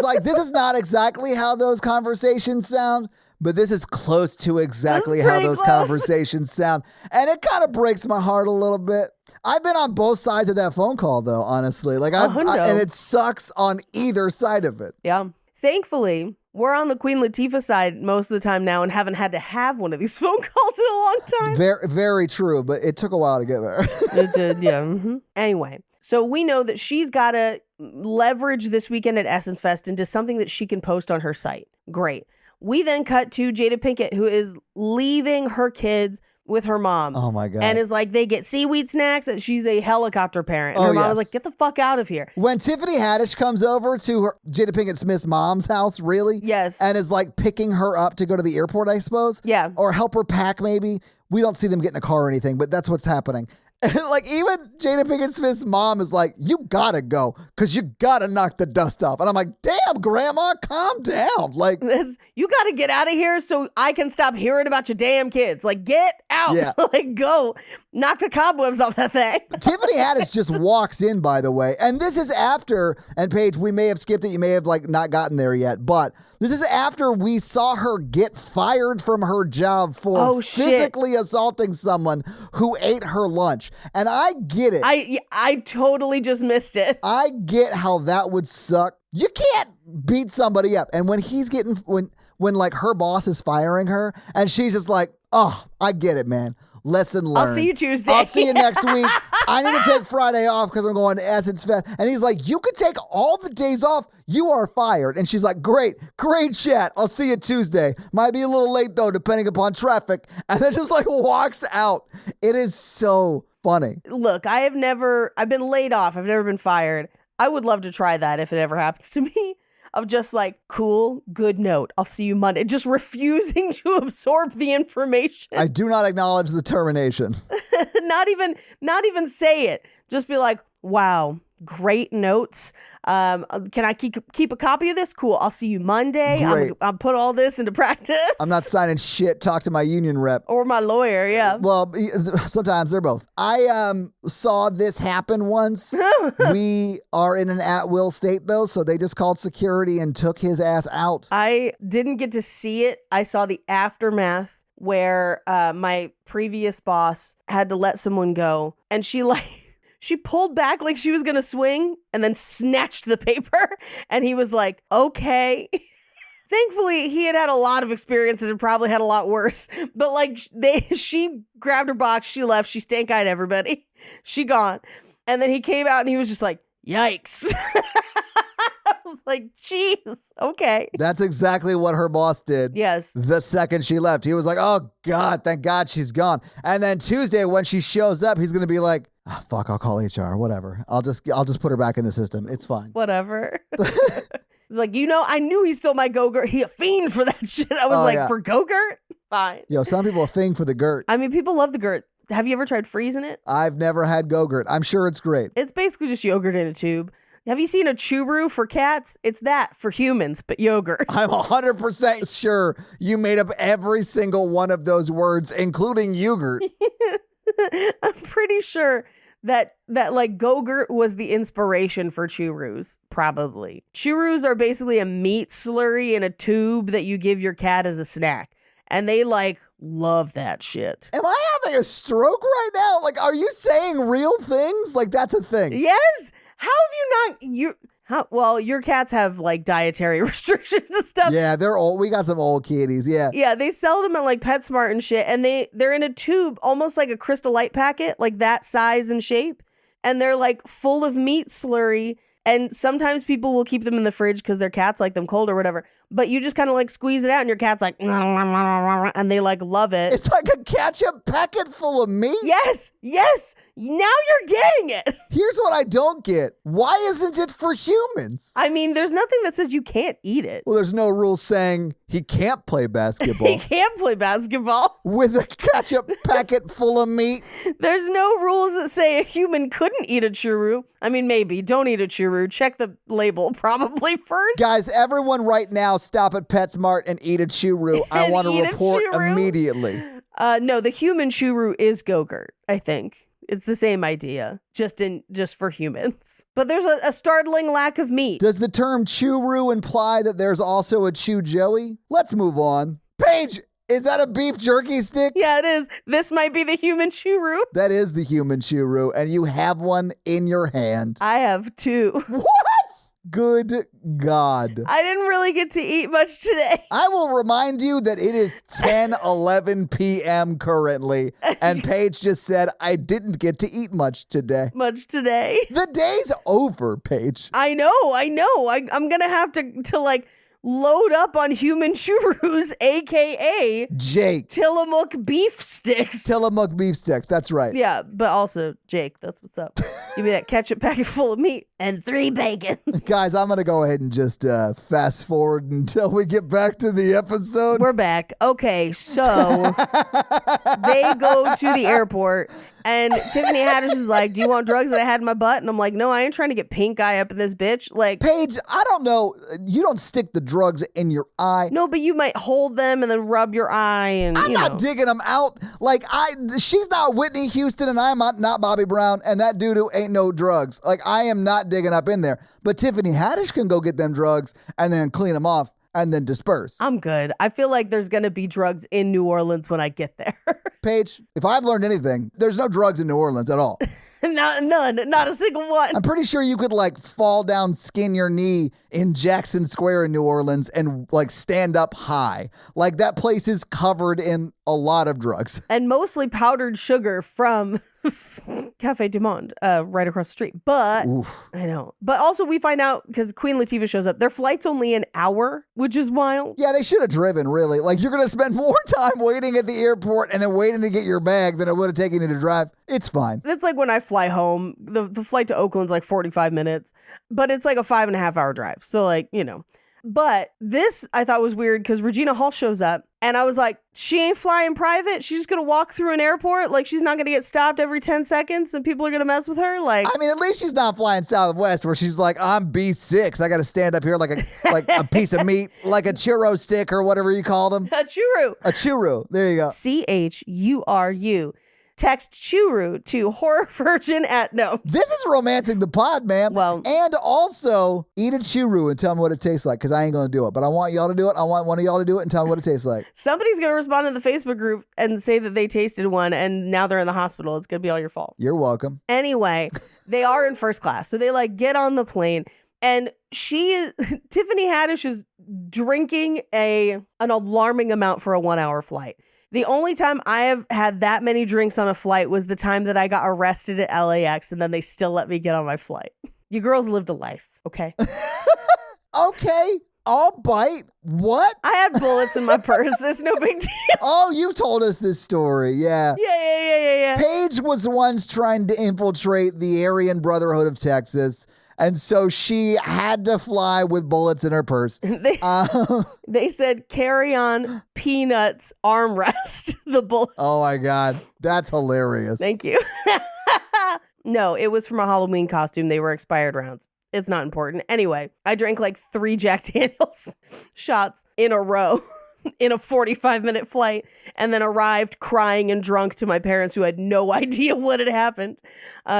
like, this is not exactly how those conversations sound, but this is close to exactly how those conversations sound. And it kind of breaks my heart a little bit. I've been on both sides of that phone call, though, honestly. Like, and it sucks on either side of it. Yeah. Thankfully, we're on the Queen Latifah side most of the time now and haven't had to have one of these phone calls in a long time. Very, very true, but it took a while to get there. It did, yeah. Mm-hmm. Anyway, so we know that she's got to leverage this weekend at Essence Fest into something that she can post on her site. Great. We then cut to Jada Pinkett, who is leaving her kids with her mom. Oh my God. And is like, they get seaweed snacks, and she's a helicopter parent. And her mom was like, get the fuck out of here. When Tiffany Haddish comes over to her Jada Pinkett Smith's mom's house, really? Yes. And is like picking her up to go to the airport, I suppose? Yeah. Or help her pack, maybe. We don't see them get in a car or anything, but that's what's happening. And like even Jada Pinkett Smith's mom is like, you gotta go because you gotta knock the dust off. And I'm like, damn, grandma, calm down. Like, you gotta get out of here so I can stop hearing about your damn kids. Like, get out. Yeah. Like, go knock the cobwebs off that thing. Tiffany Haddish just walks in, by the way. And this is after, and Paige, we may have skipped it. You may have like not gotten there yet, but this is after we saw her get fired from her job for physically assaulting someone who ate her lunch. And I get it. I totally just missed it. I get how that would suck. You can't beat somebody up. And when he's getting, when like her boss is firing her and she's just like, oh, I get it, man. Lesson learned. I'll see you Tuesday. I'll see you next week. I need to take Friday off because I'm going to Essence Fest. And he's like, you could take all the days off. You are fired. And she's like, great chat. I'll see you Tuesday. Might be a little late though, depending upon traffic. And then just like walks out. It is so funny. Look, I've been laid off. I've never been fired. I would love to try that if it ever happens to me. Of just like, cool, good note. I'll see you Monday. Just refusing to absorb the information. I do not acknowledge the termination. not even say it. Just be like, wow, Great notes. Can I keep a copy of this? Cool. I'll see you Monday. Great. I'll put all this into practice. I'm not signing shit. Talk to my union rep. Or my lawyer, yeah. Well, sometimes they're both. I saw this happen once. We are in an at-will state, though, so they just called security and took his ass out. I didn't get to see it. I saw the aftermath where my previous boss had to let someone go, and she pulled back like she was gonna swing and then snatched the paper, and he was like, okay. Thankfully, he had a lot of experience and had probably had a lot worse. But like she grabbed her box, she left, she stank-eyed everybody. She gone. And then he came out and he was just like, yikes. I was like, geez, okay. That's exactly what her boss did. Yes. The second she left, he was like, oh God, thank God she's gone. And then Tuesday when she shows up, he's going to be like, oh, fuck, I'll call HR, whatever. I'll just put her back in the system. It's fine. Whatever. It's like, I knew he stole my Go-Gurt. He a fiend for that shit. I was yeah. for Go-Gurt? Fine. Yo, some people are thing for the Gurt. I mean, people love the Gurt. Have you ever tried freezing it? I've never had Go-Gurt. I'm sure it's great. It's basically just yogurt in a tube. Have you seen a churu for cats? It's that for humans, but yogurt. I'm 100% sure you made up every single one of those words, including yogurt. I'm pretty sure that like Go-Gurt was the inspiration for churus, probably. Churus are basically a meat slurry in a tube that you give your cat as a snack. And they like love that shit. Am I having a stroke right now? Like, are you saying real things? Like, that's a thing. Yes. How have you not? Well, your cats have like dietary restrictions and stuff. Yeah, they're old. We got some old kitties. Yeah. Yeah, they sell them at like PetSmart and shit. And they're in a tube, almost like a Crystal Light packet, like that size and shape. And they're like full of meat slurry. And sometimes people will keep them in the fridge because their cats like them cold or whatever. But you just kind of like squeeze it out and your cat's like, and they like love it. It's like a ketchup packet full of meat. Yes. Now you're getting it. Here's what I don't get. Why isn't it for humans? I mean, there's nothing that says you can't eat it. Well, there's no rule saying he can't play basketball. He can't play basketball. With a ketchup packet full of meat. There's no rules that say a human couldn't eat a churu. I mean, maybe. Don't eat a churu. Check the label probably first. Guys, everyone right now stop at PetSmart and eat a churu. I want to report immediately. No, the human churu is Go-Gurt, I think. It's the same idea, just for humans. But there's a startling lack of meat. Does the term churu imply that there's also a chew joey? Let's move on. Paige, is that a beef jerky stick? Yeah, it is. This might be the human churu. That is the human churu, and you have one in your hand. I have two. What? Good God. I didn't really get to eat much today. I will remind you that it is 10:11 p.m. currently, and Paige just said, I didn't get to eat much today. The day's over, Paige. I know. I'm going to have to like load up on human churus, a.k.a. Jake. Tillamook beef sticks. Tillamook beef sticks, that's right. Yeah, but also, Jake, that's what's up. Give me that ketchup packet full of meat and 3 bacons. Guys, I'm going to go ahead and just fast forward until we get back to the episode. We're back. Okay, so they go to the airport and Tiffany Haddish is like, do you want drugs that I had in my butt? And I'm like, no, I ain't trying to get pink eye up in this bitch. Like, Paige, I don't know. You don't stick the drugs in your eye. No, but you might hold them and then rub your eye and I'm not digging them out. Like, she's not Whitney Houston and I'm not Bobby Brown and that dude who ain't no drugs. Like, I am not digging up in there. But Tiffany Haddish can go get them drugs and then clean them off and then disperse. I'm good. I feel like there's going to be drugs in New Orleans when I get there. Paige, if I've learned anything, there's no drugs in New Orleans at all. None, not a single one. I'm pretty sure you could like fall down, skin your knee in Jackson Square in New Orleans and like stand up high. Like that place is covered in a lot of drugs. And mostly powdered sugar from Cafe Du Monde, right across the street. But Oof. I know. But also we find out because Queen Latifah shows up, their flight's only an hour, which is wild. Yeah, they should have driven, really. Like you're going to spend more time waiting at the airport and then waiting to get your bag than it would have taken you to drive. It's fine. It's like when I fly home, the flight to Oakland's like 45 minutes, but it's like a 5.5 hour drive. So like, But this I thought was weird because Regina Hall shows up and I was like, she ain't flying private. She's just going to walk through an airport. Like, she's not going to get stopped every 10 seconds and people are going to mess with her. Like, I mean, at least she's not flying Southwest where she's like, I'm B6. I got to stand up here like a piece of meat, like a churro stick or whatever you called them. a churu. A churro. There you go. CHURU. Text churu to horror virgin at no. This is romancing the pod, man. Well- and also eat a churro and tell me what it tastes like because I ain't going to do it. But I want y'all to do it. I want one of y'all to do it and tell me what it tastes like. Somebody's going to respond to the Facebook group and say that they tasted one and now they're in the hospital. It's going to be all your fault. You're welcome. Anyway, they are in first class. So they like get on the plane and Tiffany Haddish is drinking an alarming amount for a 1 hour flight. The only time I have had that many drinks on a flight was the time that I got arrested at LAX and then they still let me get on my flight. You girls lived a life, okay? Okay. I'll bite. What? I had bullets in my purse. It's no big deal. Oh, you told us this story. Yeah. Yeah. Paige was once trying to infiltrate the Aryan Brotherhood of Texas. And so she had to fly with bullets in her purse. They said, carry on peanuts armrest, the bullets. Oh my God. That's hilarious. Thank you. No, it was from a Halloween costume. They were expired rounds. It's not important. Anyway, I drank like 3 Jack Daniels shots in a row in a 45-minute flight and then arrived crying and drunk to my parents who had no idea what had happened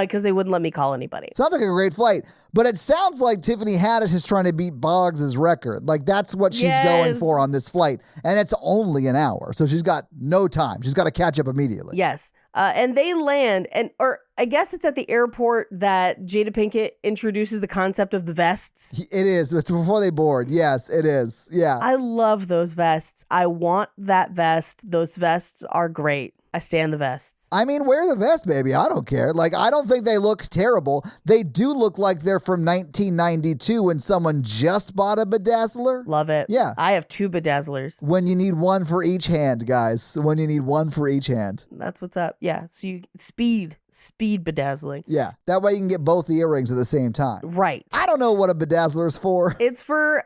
because they wouldn't let me call anybody. Sounds like a great flight, but it sounds like Tiffany Haddish is trying to beat Boggs' record. Like that's what she's going for on this flight. And it's only an hour. So she's got no time. She's got to catch up immediately. Yes. And they land or I guess it's at the airport that Jada Pinkett introduces the concept of the vests. It is. It's before they board. Yes, it is. Yeah. I love those vests. I want that vest. Those vests are great. I stand the vests. I mean, wear the vest, baby. I don't care. Like, I don't think they look terrible. They do look like they're from 1992 when someone just bought a bedazzler. Love it. Yeah. I have 2 bedazzlers. When you need one for each hand, guys. When you need one for each hand. That's what's up. Yeah. So you speed bedazzling. Yeah. That way you can get both the earrings at the same time. Right. I don't know what a bedazzler is for. It's for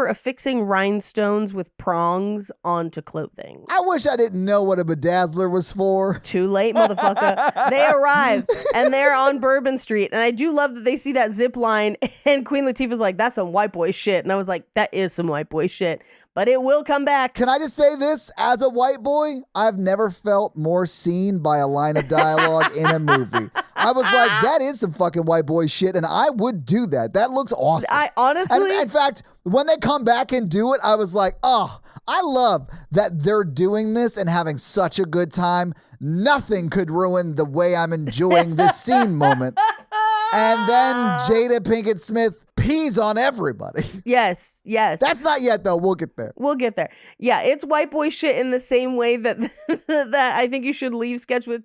affixing rhinestones with prongs onto clothing. I wish I didn't know what a bedazzler was for. Too late, motherfucker. They arrive and they're on Bourbon Street. And I do love that they see that zip line and Queen Latifah's like, that's some white boy shit. And I was like, that is some white boy shit. But it will come back. Can I just say this? As a white boy, I've never felt more seen by a line of dialogue in a movie. I was like, that is some fucking white boy shit, and I would do that. That looks awesome. I honestly... And in fact, when they come back and do it, I was like, oh, I love that they're doing this and having such a good time. Nothing could ruin the way I'm enjoying this scene moment. And then Jada Pinkett Smith pees on everybody. Yes. That's not yet, though. We'll get there. We'll get there. Yeah, it's white boy shit in the same way that that I think you should leave sketch with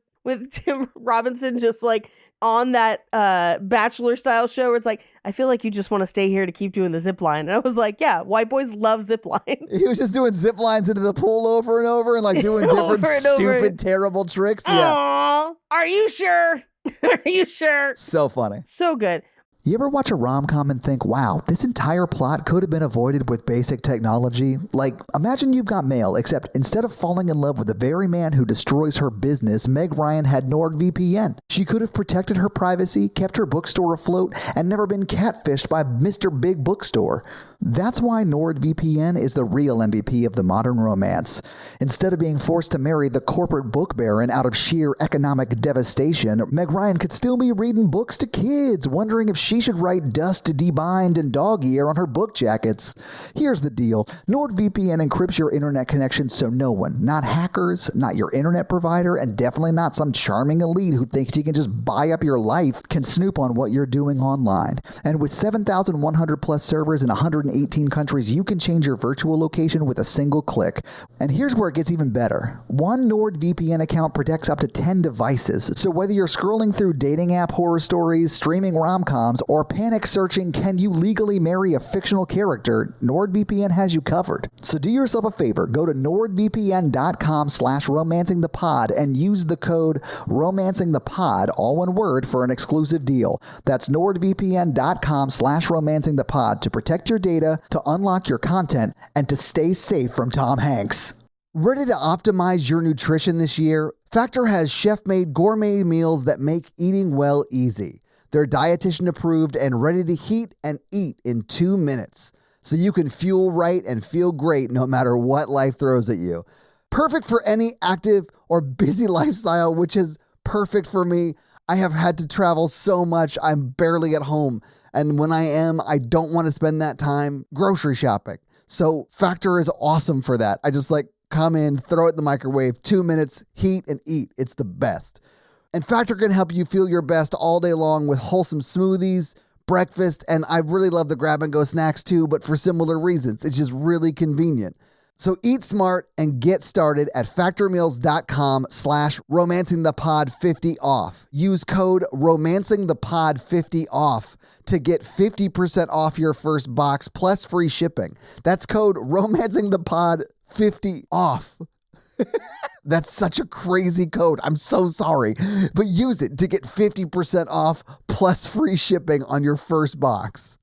Tim Robinson just like on that Bachelor style show where it's like, I feel like you just want to stay here to keep doing the zip line. And I was like, yeah, white boys love zip lines. He was just doing zip lines into the pool over and over and like doing different stupid, terrible tricks. Yeah. Aww, are you sure? Are you sure? So funny. So good. You ever watch a rom-com and think, wow, this entire plot could have been avoided with basic technology? Like, imagine you've got mail, except instead of falling in love with the very man who destroys her business, Meg Ryan had NordVPN. She could have protected her privacy, kept her bookstore afloat, and never been catfished by Mr. Big Bookstore. That's why NordVPN is the real MVP of the modern romance. Instead of being forced to marry the corporate book baron out of sheer economic devastation, Meg Ryan could still be reading books to kids, wondering if she should write Dust, Debind, and Dog Ear on her book jackets. Here's the deal. NordVPN encrypts your internet connection so no one, not hackers, not your internet provider, and definitely not some charming elite who thinks he can just buy up your life, can snoop on what you're doing online. And with 7,100 plus servers in 118 countries, you can change your virtual location with a single click. And here's where it gets even better. One NordVPN account protects up to 10 devices. So whether you're scrolling through dating app horror stories, streaming rom-coms, or panic searching, can you legally marry a fictional character, NordVPN has you covered. So do yourself a favor. Go to nordvpn.com/romancingthepod and use the code romancingthepod, all one word, for an exclusive deal. That's nordvpn.com/romancingthepod to protect your data data to unlock your content and to stay safe from Tom Hanks. Ready to optimize your nutrition this year? Factor has chef-made gourmet meals that make eating well easy. They're dietitian approved and ready to heat and eat in 2 minutes. So you can fuel right and feel great no matter what life throws at you. Perfect for any active or busy lifestyle, which is perfect for me. I have had to travel so much, I'm barely at home. And when I am, I don't want to spend that time grocery shopping. So Factor is awesome for that. I just come in, throw it in the microwave, 2 minutes, heat and eat. It's the best. And Factor can help you feel your best all day long with wholesome smoothies, breakfast, and I really love the grab-and-go snacks too, but for similar reasons. It's just really convenient. So eat smart and get started at factormeals.com/romancingthepod50off. Use code romancingthepod50off to get 50% off your first box plus free shipping. That's code romancingthepod50off. That's such a crazy code. I'm so sorry. But use it to get 50% off plus free shipping on your first box.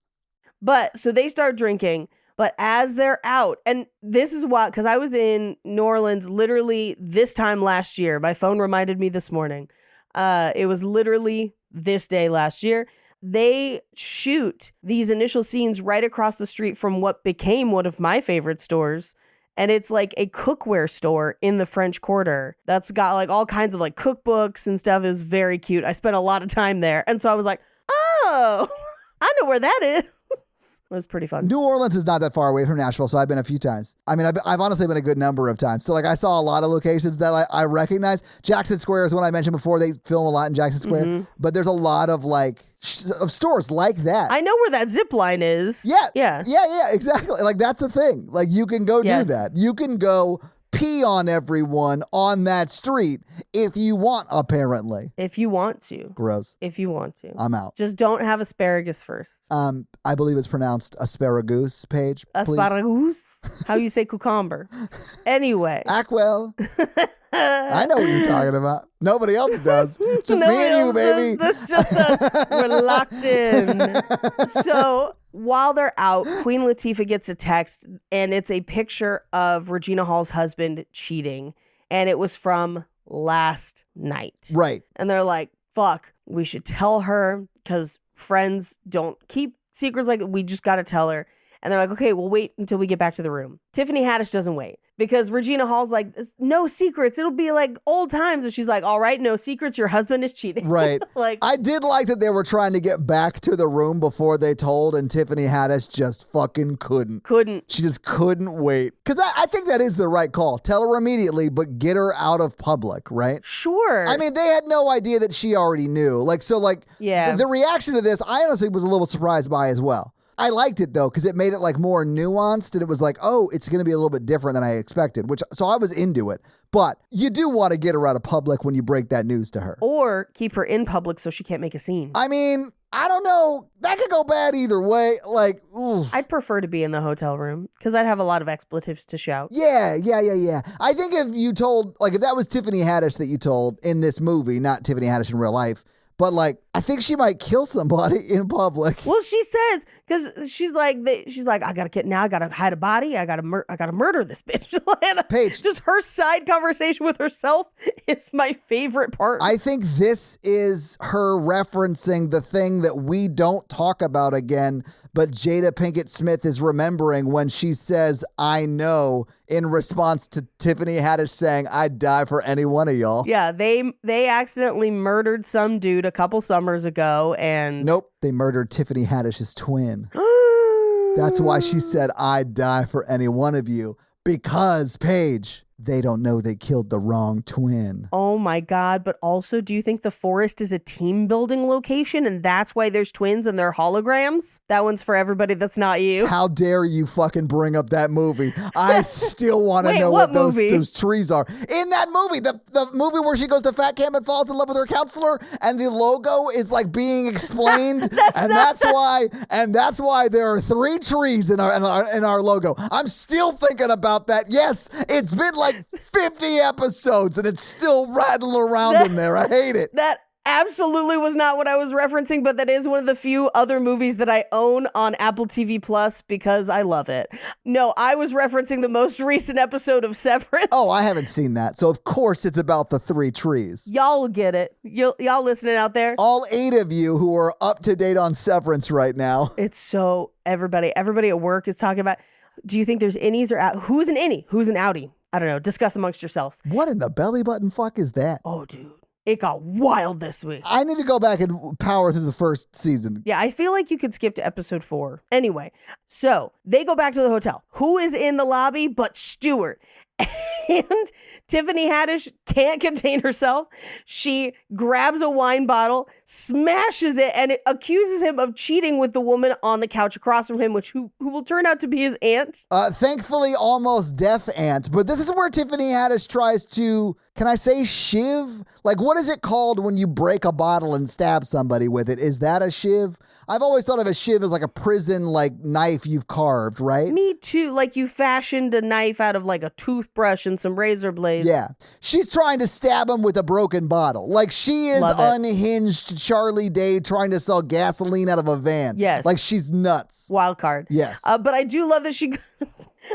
But so they start drinking, but as they're out, and this is why, because I was in New Orleans literally this time last year. My phone reminded me this morning. It was literally this day last year. They shoot these initial scenes right across the street from what became one of my favorite stores. And it's like a cookware store in the French Quarter that's got all kinds of cookbooks and stuff. It was very cute. I spent a lot of time there. And so I was like, oh, I know where that is. It was pretty fun. New Orleans is not that far away from Nashville, so I've been a few times. I mean, I've honestly been a good number of times. So I saw a lot of locations that I recognize. Jackson Square is one I mentioned before. They film a lot in Jackson Square. Mm-hmm. But there's a lot of of stores like that. I know where that zip line is. Yeah, exactly. That's the thing. You can go do that. You can go pee on everyone on that street if you want, apparently. If you want to. Gross. If you want to. I'm out. Just don't have asparagus first. I believe it's pronounced asparagus, Paige. Asparagus? How you say cucumber. Anyway. Ackwell. I know what you're talking about. Nobody else does. Just me and you, baby. That's just us. We're locked in. So while they're out, Queen Latifah gets a text, and it's a picture of Regina Hall's husband cheating. And it was from last night. Right. And they're like, fuck, we should tell her because friends don't keep secrets like that. We just got to tell her. And they're like, okay, we'll wait until we get back to the room. Tiffany Haddish doesn't wait because Regina Hall's like, no secrets. It'll be like old times. And she's like, all right, no secrets. Your husband is cheating. Right. I did like that they were trying to get back to the room before they told, and Tiffany Haddish just fucking couldn't. She just couldn't wait. Because I think that is the right call. Tell her immediately, but get her out of public, right? Sure. I mean, they had no idea that she already knew. Yeah. The reaction to this, I honestly was a little surprised by as well. I liked it though, because it made it more nuanced, and it was oh, it's going to be a little bit different than I expected, so I was into it. But you do want to get her out of public when you break that news to her. Or keep her in public so she can't make a scene. I mean, I don't know. That could go bad either way. Ooh. I'd prefer to be in the hotel room because I'd have a lot of expletives to shout. Yeah. I think if you told, if that was Tiffany Haddish that you told in this movie, not Tiffany Haddish in real life, but I think she might kill somebody in public. Well, she says, because she's like, I gotta hide a body. I gotta murder this bitch. Paige, just her side conversation with herself is my favorite part. I think this is her referencing the thing that we don't talk about again, but Jada Pinkett Smith is remembering when she says, I know, in response to Tiffany Haddish saying, I'd die for any one of y'all. Yeah, they accidentally murdered some dude a couple summers ago, and... Nope, they murdered Tiffany Haddish's twin. That's why she said, I'd die for any one of you. Because, Paige, they don't know they killed the wrong twin. Oh my God. But also, do you think the forest is a team building location and that's why there's twins and they're holograms? That one's for everybody that's not you. How dare you fucking bring up that movie? I still want to know what those trees are. In that movie, the movie where she goes to fat camp and falls in love with her counselor and the logo is being explained. That's why there are 3 trees in our logo. I'm still thinking about that. Yes, it's been 50 episodes and it's still rattling around in there. I hate it. That absolutely was not what I was referencing, but that is one of the few other movies that I own on Apple TV Plus because I love it. No, I was referencing the most recent episode of Severance. Oh, I haven't seen that. So of course it's about the 3 trees. Y'all will get it. Y'all listening out there? All 8 of you who are up to date on Severance right now. It's so everybody at work is talking about, do you think there's innies or out? Who's an innie? Who's an outie? I don't know. Discuss amongst yourselves. What in the belly button fuck is that? Oh, dude. It got wild this week. I need to go back and power through the first season. Yeah, I feel like you could skip to episode 4. Anyway, so they go back to the hotel. Who is in the lobby but Stuart? And Tiffany Haddish can't contain herself. She grabs a wine bottle, smashes it, and it accuses him of cheating with the woman on the couch across from him, who will turn out to be his aunt. Thankfully, almost deaf aunt. But this is where Tiffany Haddish tries to, can I say shiv? Like, what is it called when you break a bottle and stab somebody with it? Is that a shiv? I've always thought of a shiv as like a prison, like, knife you've carved, right? Me too. Like you fashioned a knife out of like a toothbrush and some razor blades. Yeah. She's trying to stab him with a broken bottle. Like she is Love it. unhinged Charlie Day trying to sell gasoline out of a van. Yes. Like she's nuts. Wild card. Yes. But I do love that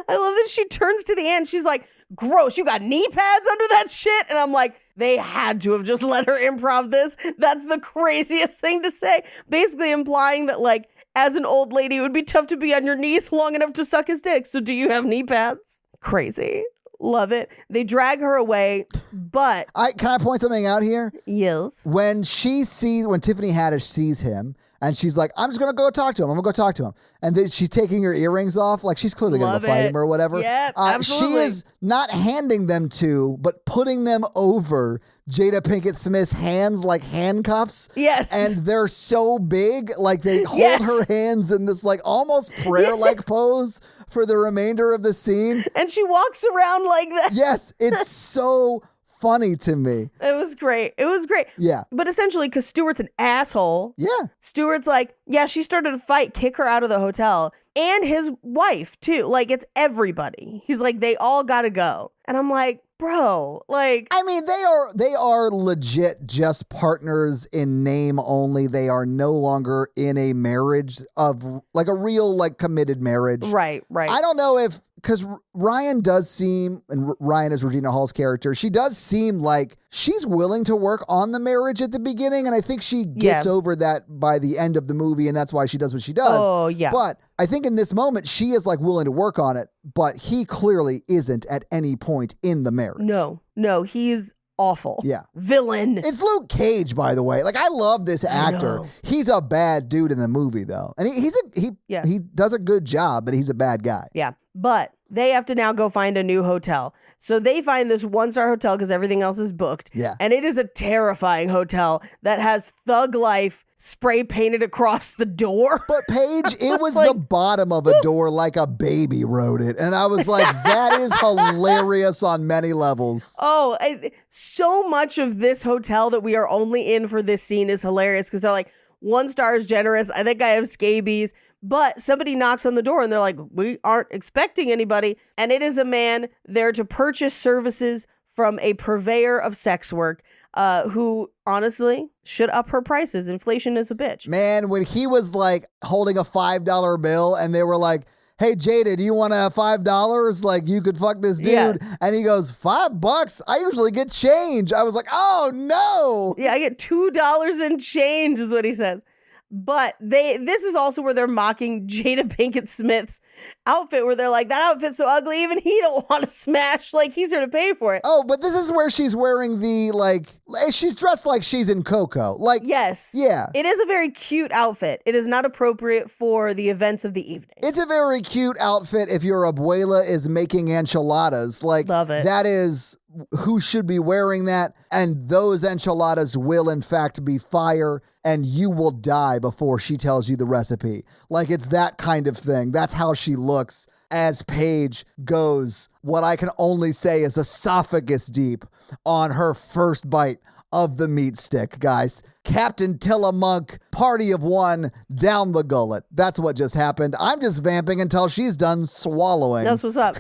I love that she turns to the aunt. She's like, gross, you got knee pads under that shit? And I'm like, they had to have just let her improv this. That's the craziest thing to say. Basically implying that, like, as an old lady, it would be tough to be on your knees long enough to suck his dick. So do you have knee pads? Crazy. Love it. They drag her away, but... Can I point something out here? Yes. When Tiffany Haddish sees him, and she's like, I'm just going to go talk to him. I'm going to go talk to him. And then she's taking her earrings off. Like, she's clearly going to go fight him or whatever. Yep, absolutely. She is not handing them to, but putting them over Jada Pinkett Smith's hands like handcuffs. Yes. And they're so big, like they hold her hands in this like almost prayer-like pose for the remainder of the scene. And she walks around like that. Yes, it's so funny to me. It was great. Yeah. But essentially, because Stuart's an asshole. Yeah. Stuart's like, yeah, she started a fight, kick her out of the hotel. And his wife, too. Like, it's everybody. He's like, they all gotta go. And I'm like, bro, like... I mean, they are legit just partners in name only. They are no longer in a marriage of, like, a real, like, committed marriage. Right. I don't know if... Because Ryan does seem, and Ryan is Regina Hall's character, she does seem like she's willing to work on the marriage at the beginning, and I think she gets over that by the end of the movie, and that's why she does what she does. Oh, yeah. But I think in this moment, she is like willing to work on it, but he clearly isn't at any point in the marriage. No, he's awful. Yeah. Villain. It's Luke Cage, by the way. Like, I love this actor. He's a bad dude in the movie, though. And he does a good job, but he's a bad guy. Yeah. But they have to now go find a new hotel. So they find this 1-star hotel because everything else is booked. Yeah. And it is a terrifying hotel that has Thug Life spray painted across the door. But Paige, it was like, the bottom of a door like a baby wrote it. And I was like, that is hilarious on many levels. Oh, so much of this hotel that we are only in for this scene is hilarious because they're like, 1 star is generous. I think I have scabies. But somebody knocks on the door and they're like, we aren't expecting anybody. And it is a man there to purchase services from a purveyor of sex work who honestly should up her prices. Inflation is a bitch. Man, when he was like holding a $5 bill and they were like, hey, Jada, do you want $5? Like, you could fuck this dude. Yeah. And he goes, $5? I usually get change. I was like, oh, no. Yeah, I get $2 in change is what he says. But this is also where they're mocking Jada Pinkett Smith's outfit, where they're like, that outfit's so ugly, even he don't want to smash, like he's here to pay for it. Oh, but this is where she's wearing the, like, she's dressed like she's in Coco. Like, yes. Yeah. It is a very cute outfit. It is not appropriate for the events of the evening. It's a very cute outfit if your abuela is making enchiladas. Like, love it. That is who should be wearing that. And those enchiladas will, in fact, be fire, and you will die before she tells you the recipe. Like, it's that kind of thing. That's how she looks as Paige goes, what I can only say is esophagus deep on her first bite of the meat stick, guys. Captain Tillamonk, party of one, down the gullet. That's what just happened. I'm just vamping until she's done swallowing. That's what's up.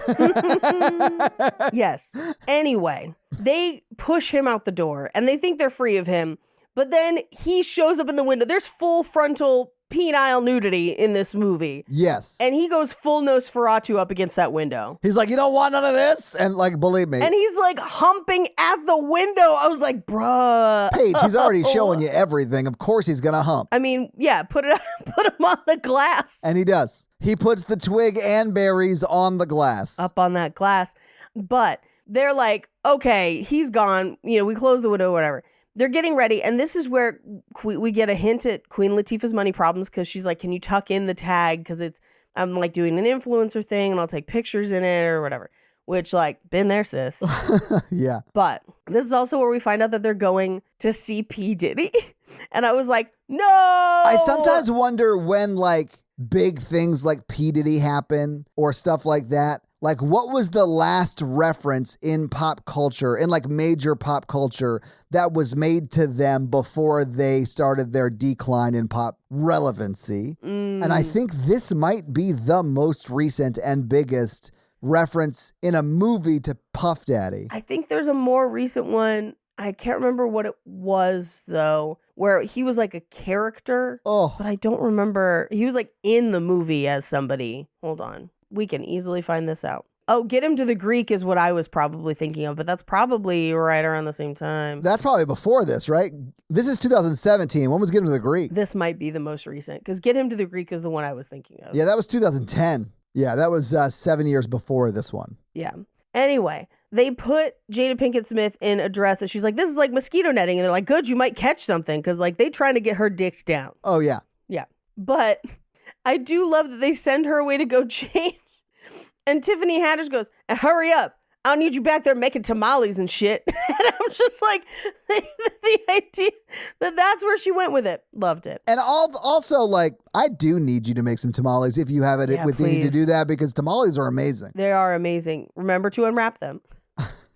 Yes. Anyway, they push him out the door and they think they're free of him. But then he shows up in the window. There's full frontal penile nudity in this movie. Yes. And he goes full Nosferatu up against that window. He's like, you don't want none of this? And like, believe me. And he's like humping at the window. I was like, bruh. Paige, he's already showing you everything. Of course he's going to hump. I mean, yeah, put him on the glass. And he does. He puts the twig and berries on the glass. Up on that glass. But they're like, okay, he's gone. You know, we close the window, whatever. They're getting ready, and this is where we get a hint at Queen Latifah's money problems, because she's like, can you tuck in the tag? Because I'm like doing an influencer thing, and I'll take pictures in it or whatever, which like, been there, sis. Yeah. But this is also where we find out that they're going to see P. Diddy. And I was like, no! I sometimes wonder when like big things like P. Diddy happen or stuff like that. Like, what was the last reference in pop culture, in like major pop culture, that was made to them before they started their decline in pop relevancy? And I think this might be the most recent and biggest reference in a movie to Puff Daddy. I think there's a more recent one. I can't remember what it was, though, where he was like a character. Oh, But I don't remember. He was like in the movie as somebody. Hold on. We can easily find this out. Oh, Get Him to the Greek is what I was probably thinking of, but that's probably right around the same time. that's probably before this, right? This is 2017. When was Get Him to the Greek? This might be the most recent, because Get Him to the Greek is the one I was thinking of. Yeah, that was 2010. Yeah, that was 7 years before this one. Yeah. Anyway, they put Jada Pinkett Smith in a dress that she's like, this is like mosquito netting. And they're like, good, you might catch something, because like they trying to get her dicked down. Oh, yeah. Yeah. But I do love that they send her away to go change. And Tiffany Haddish goes, hurry up. I don't need you back there making tamales and shit. And I'm just like, the idea that that's where she went with it. Loved it. And also, like, I do need you to make some tamales if you have it Yeah, within you to please. do that, because tamales are amazing. They are amazing. Remember to unwrap them.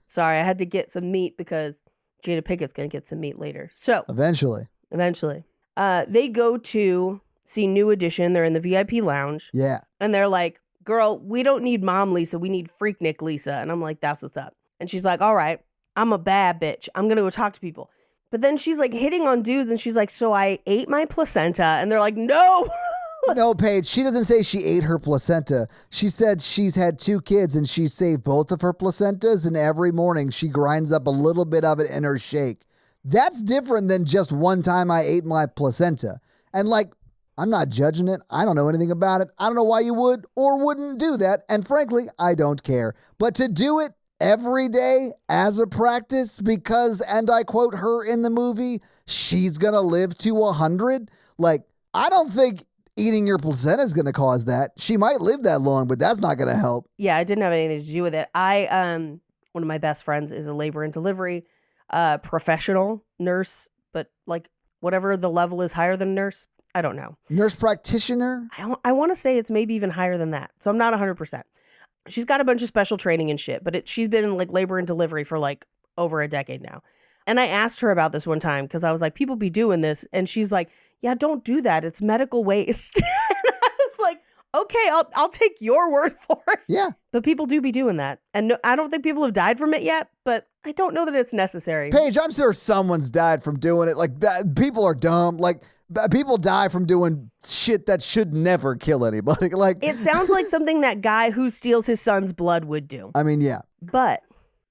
Sorry, I had to get some meat because Jada Pinkett's going to get some meat later. So Eventually. They go to see New Edition. They're in the VIP lounge. Yeah. And they're like, girl, we don't need Mom Lisa. We need Freaknik Lisa. And I'm like, that's what's up. And she's like, all right, I'm a bad bitch. I'm going to go talk to people. But then she's like hitting on dudes and she's like, so I ate my placenta. And they're like, no. No, Paige, she doesn't say she ate her placenta. She said she's had 2 kids and she saved both of her placentas, and every morning she grinds up a little bit of it in her shake. That's different than just one time I ate my placenta. And like, I'm not judging it. I don't know anything about it. I don't know why you would or wouldn't do that. And frankly, I don't care. But to do it every day as a practice because, and I quote her in the movie, she's going to live to 100. Like, I don't think eating your placenta is going to cause that. She might live that long, but that's not going to help. Yeah, it didn't have anything to do with it. One of my best friends is a labor and delivery professional nurse, but like whatever the level is higher than nurse, I don't know. Nurse practitioner? I want to say it's maybe even higher than that. So I'm not 100%. She's got a bunch of special training and shit, but she's been in like labor and delivery for like over a decade now. And I asked her about this one time because I was like, people be doing this. And she's like, yeah, don't do that. It's medical waste. And I was like, okay, I'll take your word for it. Yeah. But people do be doing that. And no, I don't think people have died from it yet, but I don't know that it's necessary. Paige, I'm sure someone's died from doing it. Like, people are dumb. Like, people die from doing shit that should never kill anybody. Like, It sounds like something that guy who steals his son's blood would do. I mean, yeah. But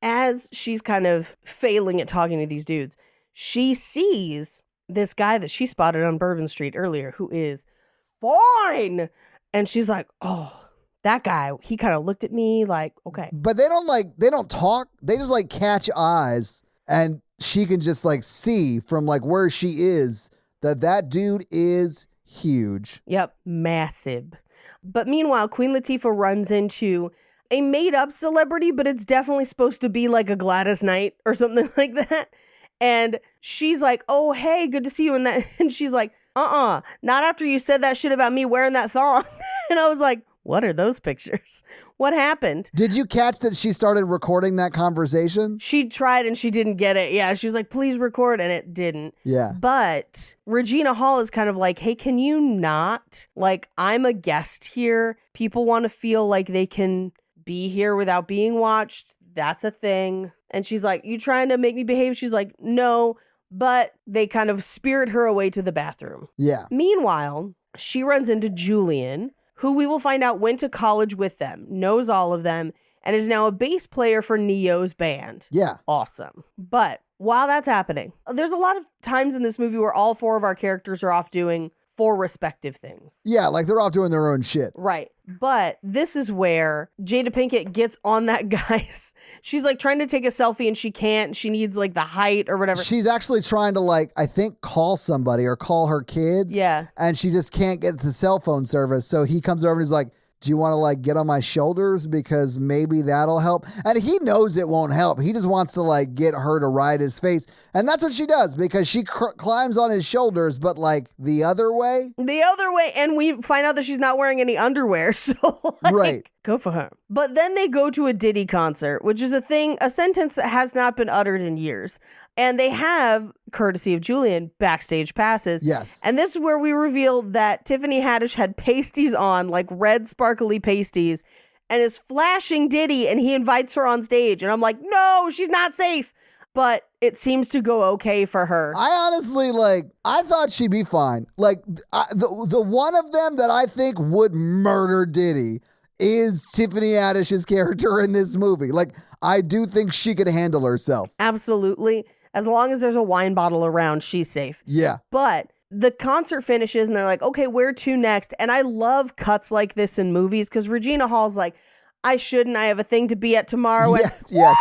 as she's kind of failing at talking to these dudes, she sees this guy that she spotted on Bourbon Street earlier who is fine. And she's like, oh, that guy, he kind of looked at me like, okay. But they don't talk. They just like catch eyes, and she can just like see from like where she is that dude is huge. Yep, massive. But meanwhile, Queen Latifah runs into a made-up celebrity, but it's definitely supposed to be like a Gladys Knight or something like that. And she's like, oh, hey, good to see you in that. And she's like, not after you said that shit about me wearing that thong. And I was like, what are those pictures? What happened? Did you catch that she started recording that conversation? She tried and she didn't get it. Yeah, she was like, please record, and it didn't. Yeah. But Regina Hall is kind of like, hey, can you not? Like, I'm a guest here. People want to feel like they can be here without being watched. That's a thing. And she's like, you trying to make me behave? She's like, no, but they kind of spirit her away to the bathroom. Yeah. Meanwhile, she runs into Julian, who we will find out went to college with them, knows all of them, and is now a bass player for Neo's band. Yeah. Awesome. But while that's happening, there's a lot of times in this movie where all four of our characters are off doing four respective things. Yeah, like they're all doing their own shit. Right. But this is where Jada Pinkett gets on that guy's. She's like trying to take a selfie and she can't. She needs like the height or whatever. She's actually trying to like, I think, call somebody or call her kids. Yeah. And she just can't get the cell phone service. So he comes over and he's like, do you want to like get on my shoulders because maybe that'll help? And he knows it won't help. He just wants to like get her to ride his face. And that's what she does because she climbs on his shoulders, but like the other way. The other way. And we find out that she's not wearing any underwear. So like, Right. Go for her. But then they go to a Diddy concert, which is a sentence that has not been uttered in years. And they have, courtesy of Julian, backstage passes. Yes. And this is where we reveal that Tiffany Haddish had pasties on, like red sparkly pasties, and is flashing Diddy, and he invites her on stage. And I'm like, no, she's not safe. But it seems to go okay for her. I honestly, I thought she'd be fine. Like, the one of them that I think would murder Diddy is Tiffany Haddish's character in this movie. Like, I do think she could handle herself. Absolutely. As long as there's a wine bottle around, she's safe. Yeah. But the concert finishes and they're like, okay, where to next? And I love cuts like this in movies because Regina Hall's like, I have a thing to be at tomorrow. Yes. Yes.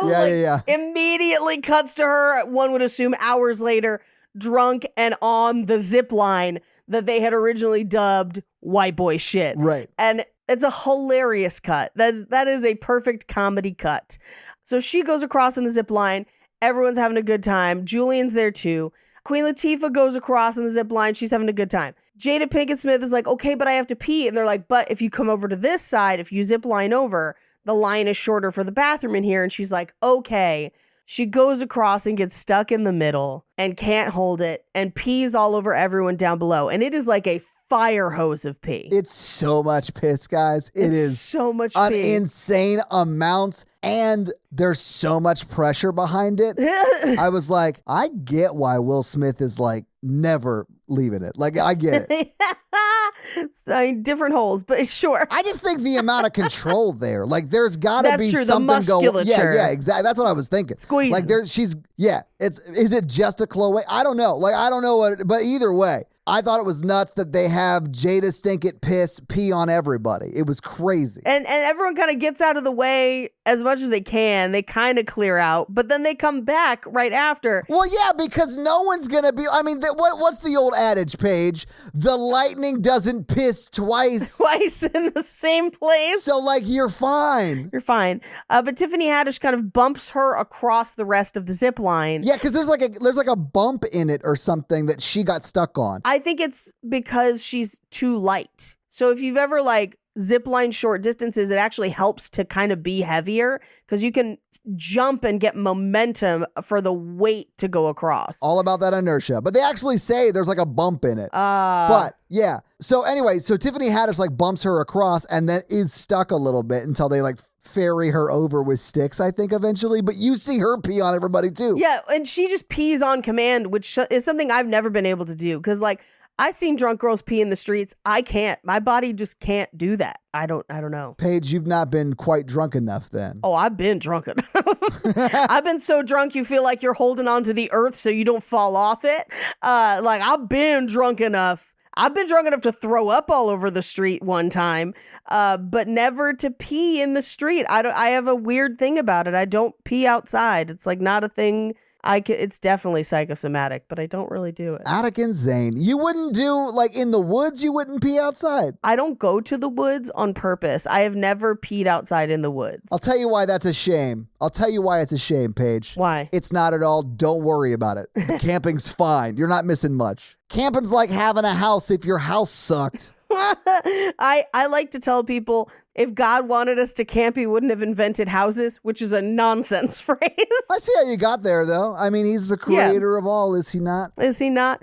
Like, Yeah. Immediately cuts to her, one would assume hours later, drunk and on the zip line that they had originally dubbed white boy shit. Right. And it's a hilarious cut. That is a perfect comedy cut. So she goes across in the zip line. Everyone's having a good time. Julian's there too. Queen Latifah goes across in the zip line. She's having a good time. Jada Pinkett Smith is like, okay, but I have to pee. And they're like, but if you come over to this side, if you zip line over, the line is shorter for the bathroom in here. And she's like, okay. She goes across and gets stuck in the middle and can't hold it and pees all over everyone down below. And it is like a fire hose of pee. It's so much piss, guys. It's is so much an pee. insane amount, and there's so much pressure behind it. I was like, I get why Will Smith is like never leaving it. Like, I get it. So, different holes, but sure. I just think the amount of control there, like there's got to be true, something the musculature. going. Yeah, exactly. That's what I was thinking. Squeeze. Like is it just a Chloe? I don't know. Like, I don't know what, but either way, I thought it was nuts that they have Jada Stinkett pee on everybody. It was crazy. And everyone kind of gets out of the way as much as they can. They kind of clear out, but then they come back right after. Well, yeah, because no one's going to be, I mean, what's the old adage, Paige? The lightning doesn't piss twice. Twice in the same place. So, like, you're fine. You're fine. But Tiffany Haddish kind of bumps her across the rest of the zip line. Yeah, because there's like a bump in it or something that she got stuck on. I think it's because she's too light. So if you've ever like zip line short distances, it actually helps to kind of be heavier because you can jump and get momentum for the weight to go across. All about that inertia. But they actually say there's like a bump in it. But yeah. So anyway, so Tiffany Haddish like bumps her across and then is stuck a little bit until they like ferry her over with sticks, I think, eventually. But you see her pee on everybody too. Yeah, and she just pees on command, which is something I've never been able to do. Because like I've seen drunk girls pee in the streets. I can't. My body just can't do that. I don't know. Paige, you've not been quite drunk enough then. Oh, I've been drunk enough. I've been so drunk you feel like you're holding on to the earth so you don't fall off it. Like I've been drunk enough. I've been drunk enough to throw up all over the street one time, but never to pee in the street. I have a weird thing about it. I don't pee outside. It's like not a thing. It's definitely psychosomatic, but I don't really do it. Attic and Zane, you wouldn't do like in the woods. You wouldn't pee outside. I don't go to the woods on purpose. I have never peed outside in the woods. I'll tell you why that's a shame. I'll tell you why it's a shame, Paige. Why? It's not at all. Don't worry about it. Camping's fine. You're not missing much. Camping's like having a house if your house sucked. I like to tell people if God wanted us to camp, he wouldn't have invented houses, which is a nonsense phrase. I see how you got there, though. I mean, he's the creator of all, is he not? Is he not?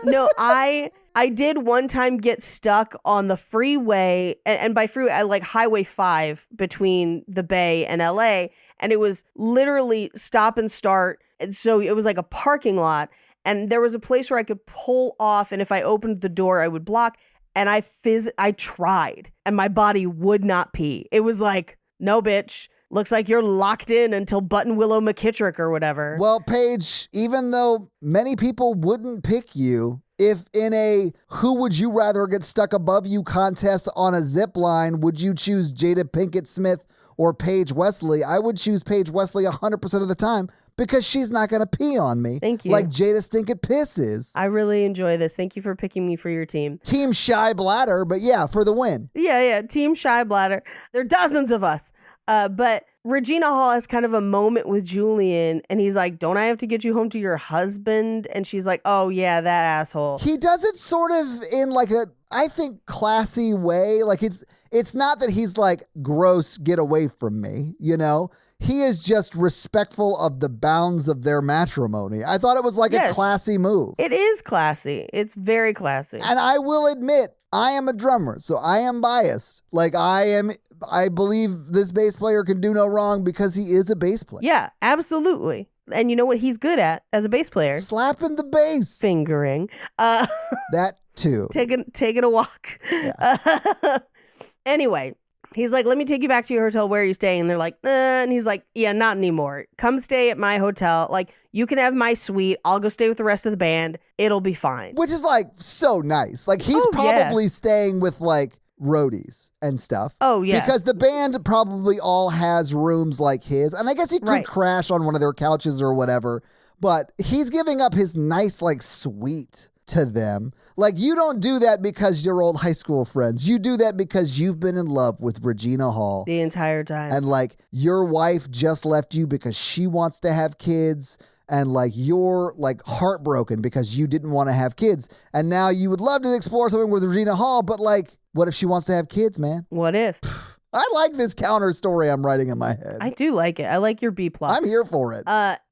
No, I did one time get stuck on the freeway, and by freeway, I like Highway 5 between the Bay and LA, and it was literally stop and start And so it was like a parking lot. And there was a place where I could pull off. And if I opened the door, I would block. And I tried. And my body would not pee. It was like, no, bitch. Looks like you're locked in until Button Willow McKittrick or whatever. Well, Paige, even though many people wouldn't pick you, if in a who would you rather get stuck above you contest on a zip line, would you choose Jada Pinkett Smith or Paige Wesley? I would choose Paige Wesley 100% of the time because she's not going to pee on me. Thank you. Like Jada Stinkett pisses. I really enjoy this. Thank you for picking me for your team. Team Shy Bladder, but yeah, for the win. Yeah. Team Shy Bladder. There are dozens of us. But Regina Hall has kind of a moment with Julian, and he's like, don't I have to get you home to your husband? And she's like, oh, yeah, that asshole. He does it sort of in like a, I think, classy way. Like it's not that he's like, gross, get away from me, you know? He is just respectful of the bounds of their matrimony. I thought it was like a classy move. It is classy. It's very classy. And I will admit, I am a drummer, so I am biased. Like I believe this bass player can do no wrong because he is a bass player. Yeah, absolutely. And you know what he's good at as a bass player? Slapping the bass. Fingering. That too. Taking a walk. Yeah. Anyway, he's like, let me take you back to your hotel. Where are you staying? And they're like, and he's like, yeah, not anymore. Come stay at my hotel. Like, you can have my suite. I'll go stay with the rest of the band. It'll be fine. Which is like so nice. Like he's probably staying with like roadies and stuff. Oh, yeah. Because the band probably all has rooms like his. And I guess he could crash on one of their couches or whatever. But he's giving up his nice like suite to them. Like, you don't do that because you're old high school friends. You do that because you've been in love with Regina Hall the entire time. And like your wife just left you because she wants to have kids. And like you're like heartbroken because you didn't want to have kids. And now you would love to explore something with Regina Hall, but like, what if she wants to have kids, man? What if? I like this counter story I'm writing in my head. I do like it. I like your B plot. I'm here for it.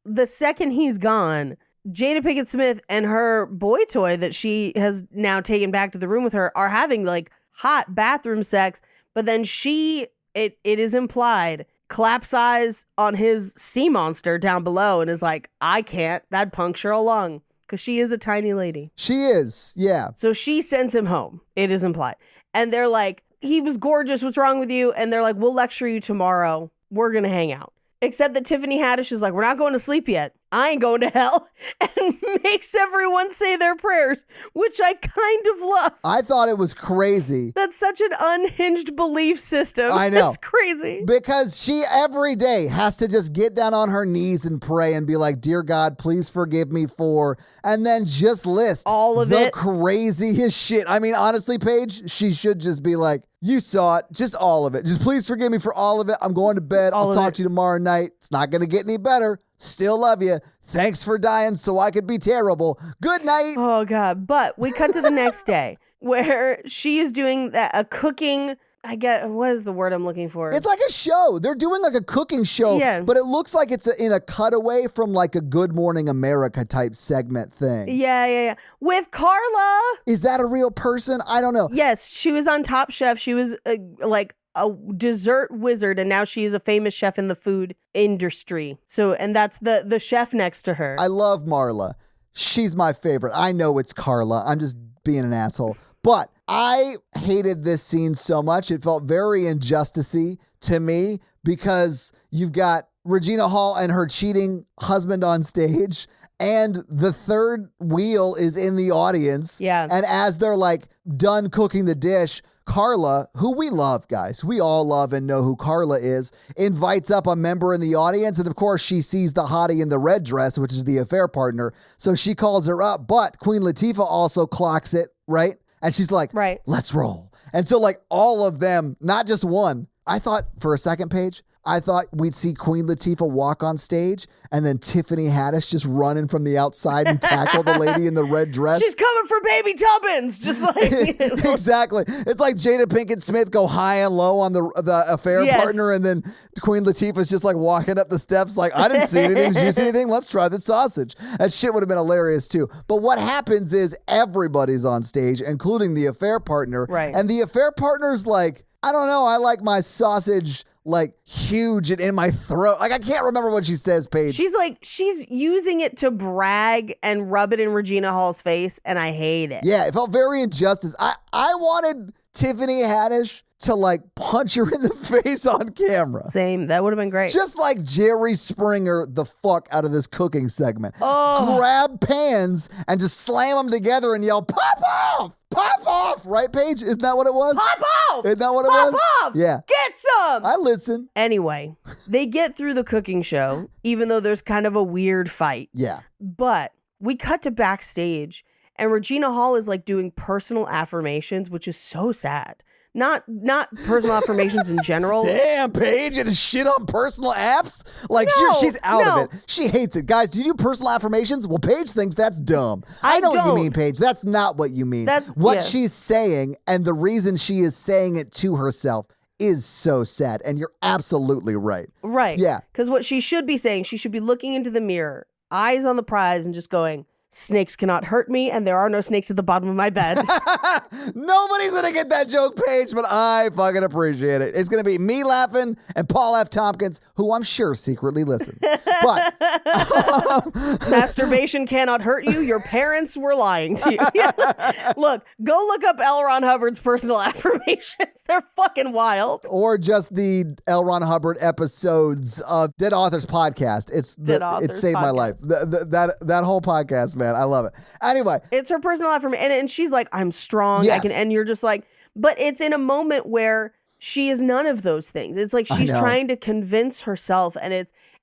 The second he's gone, Jada Pinkett Smith and her boy toy that she has now taken back to the room with her are having like hot bathroom sex. But then it is implied, claps eyes on his sea monster down below and is like, I can't. That'd puncture a lung. Because she is a tiny lady. She is, yeah. So she sends him home. It is implied. And they're like, he was gorgeous. What's wrong with you? And they're like, we'll lecture you tomorrow. We're going to hang out. Except that Tiffany Haddish is like, we're not going to sleep yet. I ain't going to hell. And makes everyone say their prayers, which I kind of love. I thought it was crazy. That's such an unhinged belief system. I know. It's crazy. Because she every day has to just get down on her knees and pray and be like, dear God, please forgive me for, and then just list all of the it. Craziest shit. I mean, honestly, Paige, she should just be like, you saw it, just all of it. Just please forgive me for all of it. I'm going to bed. I'll talk to you tomorrow night. It's not going to get any better. Still love you. Thanks for dying so I could be terrible. Good night. Oh, God. But we cut to the next day where she is doing a cooking. I get, what is the word I'm looking for? It's like a show. They're doing like a cooking show, but it looks like it's in a cutaway from like a Good Morning America type segment thing. Yeah. With Carla. Is that a real person? I don't know. Yes, she was on Top Chef. She was like a dessert wizard, and now she is a famous chef in the food industry. So, and that's the chef next to her. I love Marla. She's my favorite. I know it's Carla. I'm just being an asshole. But I hated this scene so much. It felt very injustice-y to me because you've got Regina Hall and her cheating husband on stage, and the third wheel is in the audience. Yeah. And as they're like done cooking the dish, Carla, who we love, guys, we all love and know who Carla is, invites up a member in the audience. And of course, she sees the hottie in the red dress, which is the affair partner. So she calls her up. But Queen Latifah also clocks it, right? And she's like, let's roll. And so like all of them, not just one. I thought for a second, Paige, I thought we'd see Queen Latifah walk on stage and then Tiffany Haddish just running from the and tackle the lady in the red dress. She's coming for baby Tubbins. Just like. Exactly. It's like Jada Pinkett Smith go high and low on the affair partner, and then Queen Latifah's just like walking up the steps like, I didn't see anything. Did you see anything? Let's try the sausage. That shit would have been hilarious too. But what happens is everybody's on stage, including the affair partner. Right. And the affair partner's like, I don't know. I like my sausage like huge and in my throat. Like I can't remember what she says, Paige. She's using it to brag and rub it in Regina Hall's face, and I hate it. Yeah, it felt very injustice. I wanted Tiffany Haddish to like punch her in the face on camera. Same. That would have been great. Just like Jerry Springer the fuck out of this cooking segment. Oh. Grab pans and just slam them together and yell, pop off! Pop off! Right, Paige? Isn't that what it was? Pop off! Isn't that what it Pop was? off! Yeah. Get some! I listen. Anyway, they get through the cooking show, even though there's kind of a weird fight. Yeah. But we cut to backstage, and Regina Hall is like doing personal affirmations, which is so sad. Not personal affirmations in general. Damn, Paige, and shit on personal apps? Like, No, she's out no. of it. She hates it. Guys, do you do personal affirmations? Well, Paige thinks that's dumb. I know what you don't. mean, Paige. That's not what you mean. That's- what yeah. she's saying, and the reason she is saying it to herself is so sad, and you're absolutely right. Right. Yeah. Because what she should be saying, she should be looking into the mirror, eyes on the prize, and just going, snakes cannot hurt me, and there are no snakes at the bottom of my bed. Nobody's going to get that joke, Paige, but I fucking appreciate it. It's going to be me laughing and Paul F. Tompkins, who I'm sure secretly listens. But Masturbation cannot hurt you. Your parents were lying to you. Look, go look up L. Ron Hubbard's personal affirmations. They're fucking wild. or just the L. Ron Hubbard episodes of Dead Authors podcast. It saved my life. That whole podcast, man. I love it. Anyway, It's her personal affirmation. And she's like, I'm strong. I Yes. can, and you're just like, but it's in a moment where she is none of those things. It's like she's know. trying to convince herself.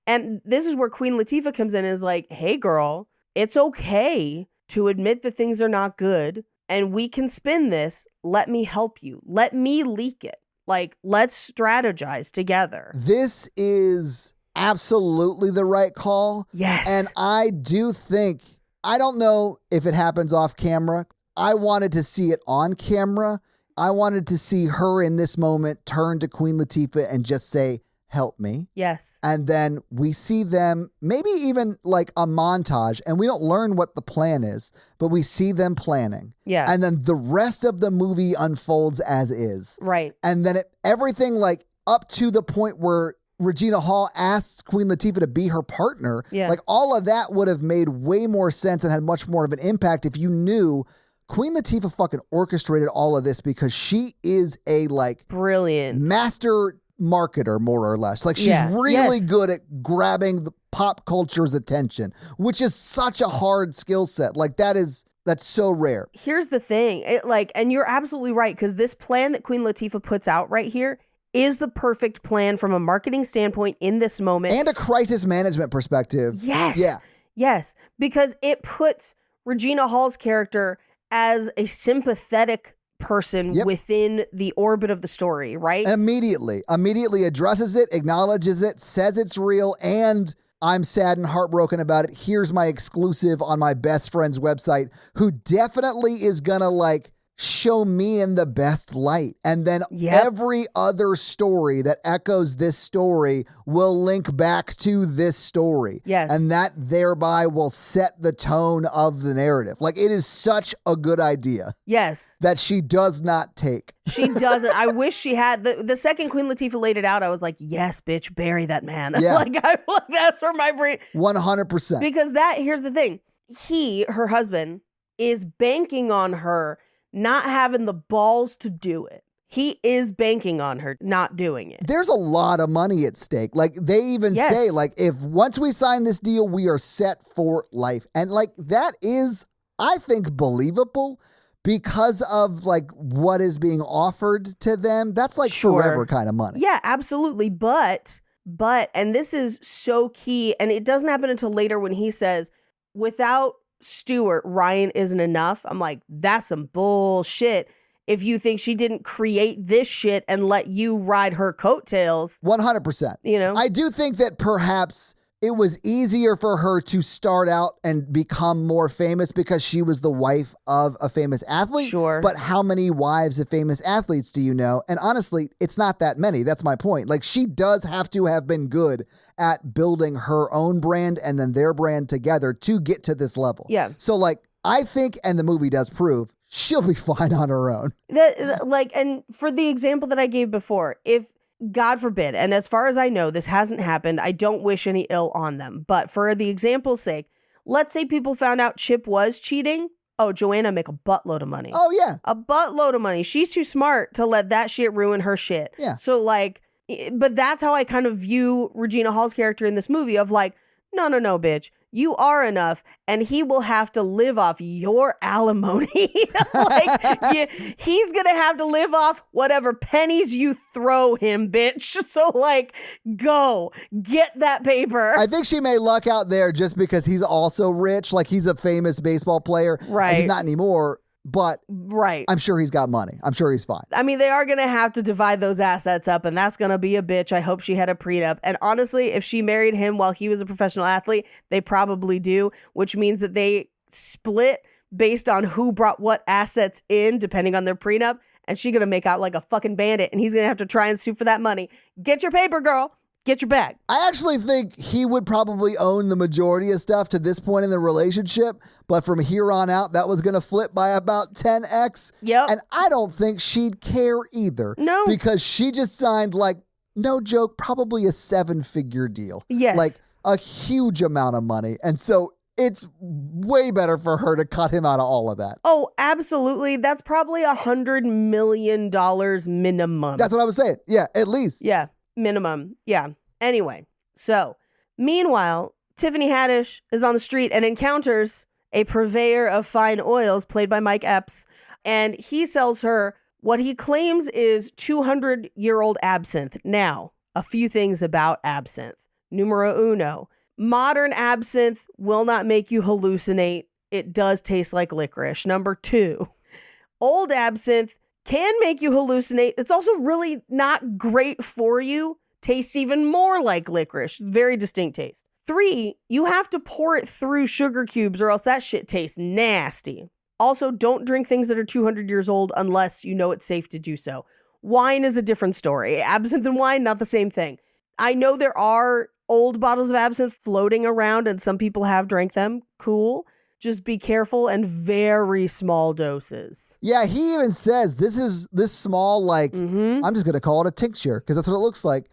And this is where Queen Latifah comes in and is like, hey, girl, it's okay to admit that things are not good. And we can spin this. Let me help you. Let me leak it. Like, let's strategize together. this is absolutely the right call. Yes. And I do think, I don't know if it happens off camera. I wanted to see it on camera. I wanted to see her in this moment turn to Queen Latifah and just say, help me. Yes. And then we see them, maybe even like a montage, and we don't learn what the plan is, but we see them planning. Yeah. And then the rest of the movie unfolds as is. Right. And then everything like up to the point where Regina Hall asks Queen Latifah to be her partner. Yeah. Like all of that would have made way more sense and had much more of an impact if you knew Queen Latifah fucking orchestrated all of this, because she is a like Brilliant. master marketer, more or less. Like she's Yeah. really Yes. good at grabbing the pop culture's attention, which is such a hard skill set. Like that's so rare. Here's the thing. And you're absolutely right, because this plan that Queen Latifah puts out right here is the perfect plan from a marketing standpoint in this moment. And a crisis management perspective. Yes. Yeah. Yes. Because it puts Regina Hall's character as a sympathetic person Yep. within the orbit of the story, right? Immediately addresses it, acknowledges it, says it's real, and I'm sad and heartbroken about it. Here's my exclusive on my best friend's website, who definitely is gonna like show me in the best light. And then Yep. every other story that echoes this story will link back to this story. Yes. And that thereby will set the tone of the narrative. Like it is such a good idea Yes. that she does not take. She doesn't. I wish she had. The second Queen Latifah laid it out, I was like, yes, bitch, bury that man. Yeah. That's where my brain. 100%. Because here's the thing. Her husband, is banking on her not having the balls to do it. He is banking on her not doing it. There's a lot of money at stake. Like they even Yes. say, like, if once we sign this deal, we are set for life. And like that is, I think, believable because of like what is being offered to them. That's like Sure. forever kind of money. Yeah, absolutely. But, and this is so key, and it doesn't happen until later when he says, without Stewart, Ryan isn't enough. I'm like, that's some bullshit. If you think she didn't create this shit and let you ride her coattails, 100%. you know? I do think that perhaps it was easier for her to start out and become more famous because she was the wife of a famous athlete. Sure. But how many wives of famous athletes do you know? And honestly, it's not that many. That's my point. Like she does have to have been good at building her own brand and then their brand together to get to this level. Yeah. So like, I think, and the movie does prove, she'll be fine on her own. And for the example that I gave before, if God forbid, and as far as I know, this hasn't happened. I don't wish any ill on them. But for the example's sake, let's say people found out Chip was cheating. Oh, Joanna make a buttload of money. Oh, yeah. A buttload of money. She's too smart to let that shit ruin her shit. Yeah. So like, but that's how I kind of view Regina Hall's character in this movie of like, no, bitch. You are enough, and he will have to live off your alimony. He's going to have to live off whatever pennies you throw him, bitch. So, like, go get that paper. I think she may luck out there just because he's also rich. Like, he's a famous baseball player. Right. He's not anymore, but right. I'm sure he's got money. I'm sure he's fine. I mean, they are going to have to divide those assets up, and that's going to be a bitch. I hope she had a prenup. And honestly, if she married him while he was a professional athlete, they probably do, which means that they split based on who brought what assets in, depending on their prenup. And she's going to make out like a fucking bandit, and he's going to have to try and sue for that money. Get your paper, girl. Get your bag. I actually think he would probably own the majority of stuff to this point in the relationship, but from here on out, that was going to flip by about 10x. Yep. And I don't think she'd care either. No. Because she just signed, like, no joke, probably a 7-figure deal. Yes. Like, a huge amount of money. And so it's way better for her to cut him out of all of that. Oh, absolutely. That's probably $100 million minimum. That's what I was saying. Yeah, at least. Yeah, minimum. Yeah. Anyway, so meanwhile, Tiffany Haddish is on the street and encounters a purveyor of fine oils played by Mike Epps, and he sells her what he claims is 200-year-old absinthe. Now, a few things about absinthe. Numero uno, modern absinthe will not make you hallucinate. It does taste like licorice. Number 2, old absinthe can make you hallucinate. It's also really not great for you. Tastes even more like licorice. Very distinct taste. 3, you have to pour it through sugar cubes or else that shit tastes nasty. Also, don't drink things that are 200 years old unless you know it's safe to do so. Wine is a different story. Absinthe and wine, not the same thing. I know there are old bottles of absinthe floating around and some people have drank them. Cool. Just be careful and very small doses. Yeah, he even says this small, like, I'm just going to call it a tincture because that's what it looks like,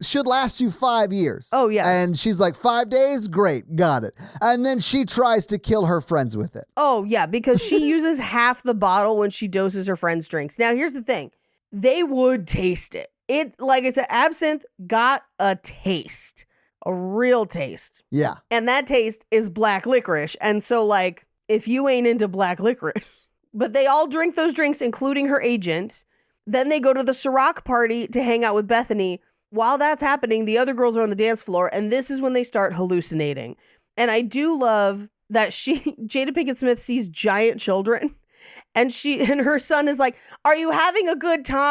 should last you 5 years. Oh, yeah. And she's like, 5 days? Great, got it. And then she tries to kill her friends with it. Oh, yeah, because she uses half the bottle when she doses her friends' drinks. Now, here's the thing. They would taste it. It, like I said, absinthe got a taste. A real taste. Yeah. And that taste is black licorice. And so, like, if you ain't into black licorice, but they all drink those drinks, including her agent. Then they go to the Ciroc party to hang out with Bethany. While that's happening, the other girls are on the dance floor, and this is when they start hallucinating. And I do love that Jada Pinkett Smith sees giant children, and her son is like, "Are you having a good time?"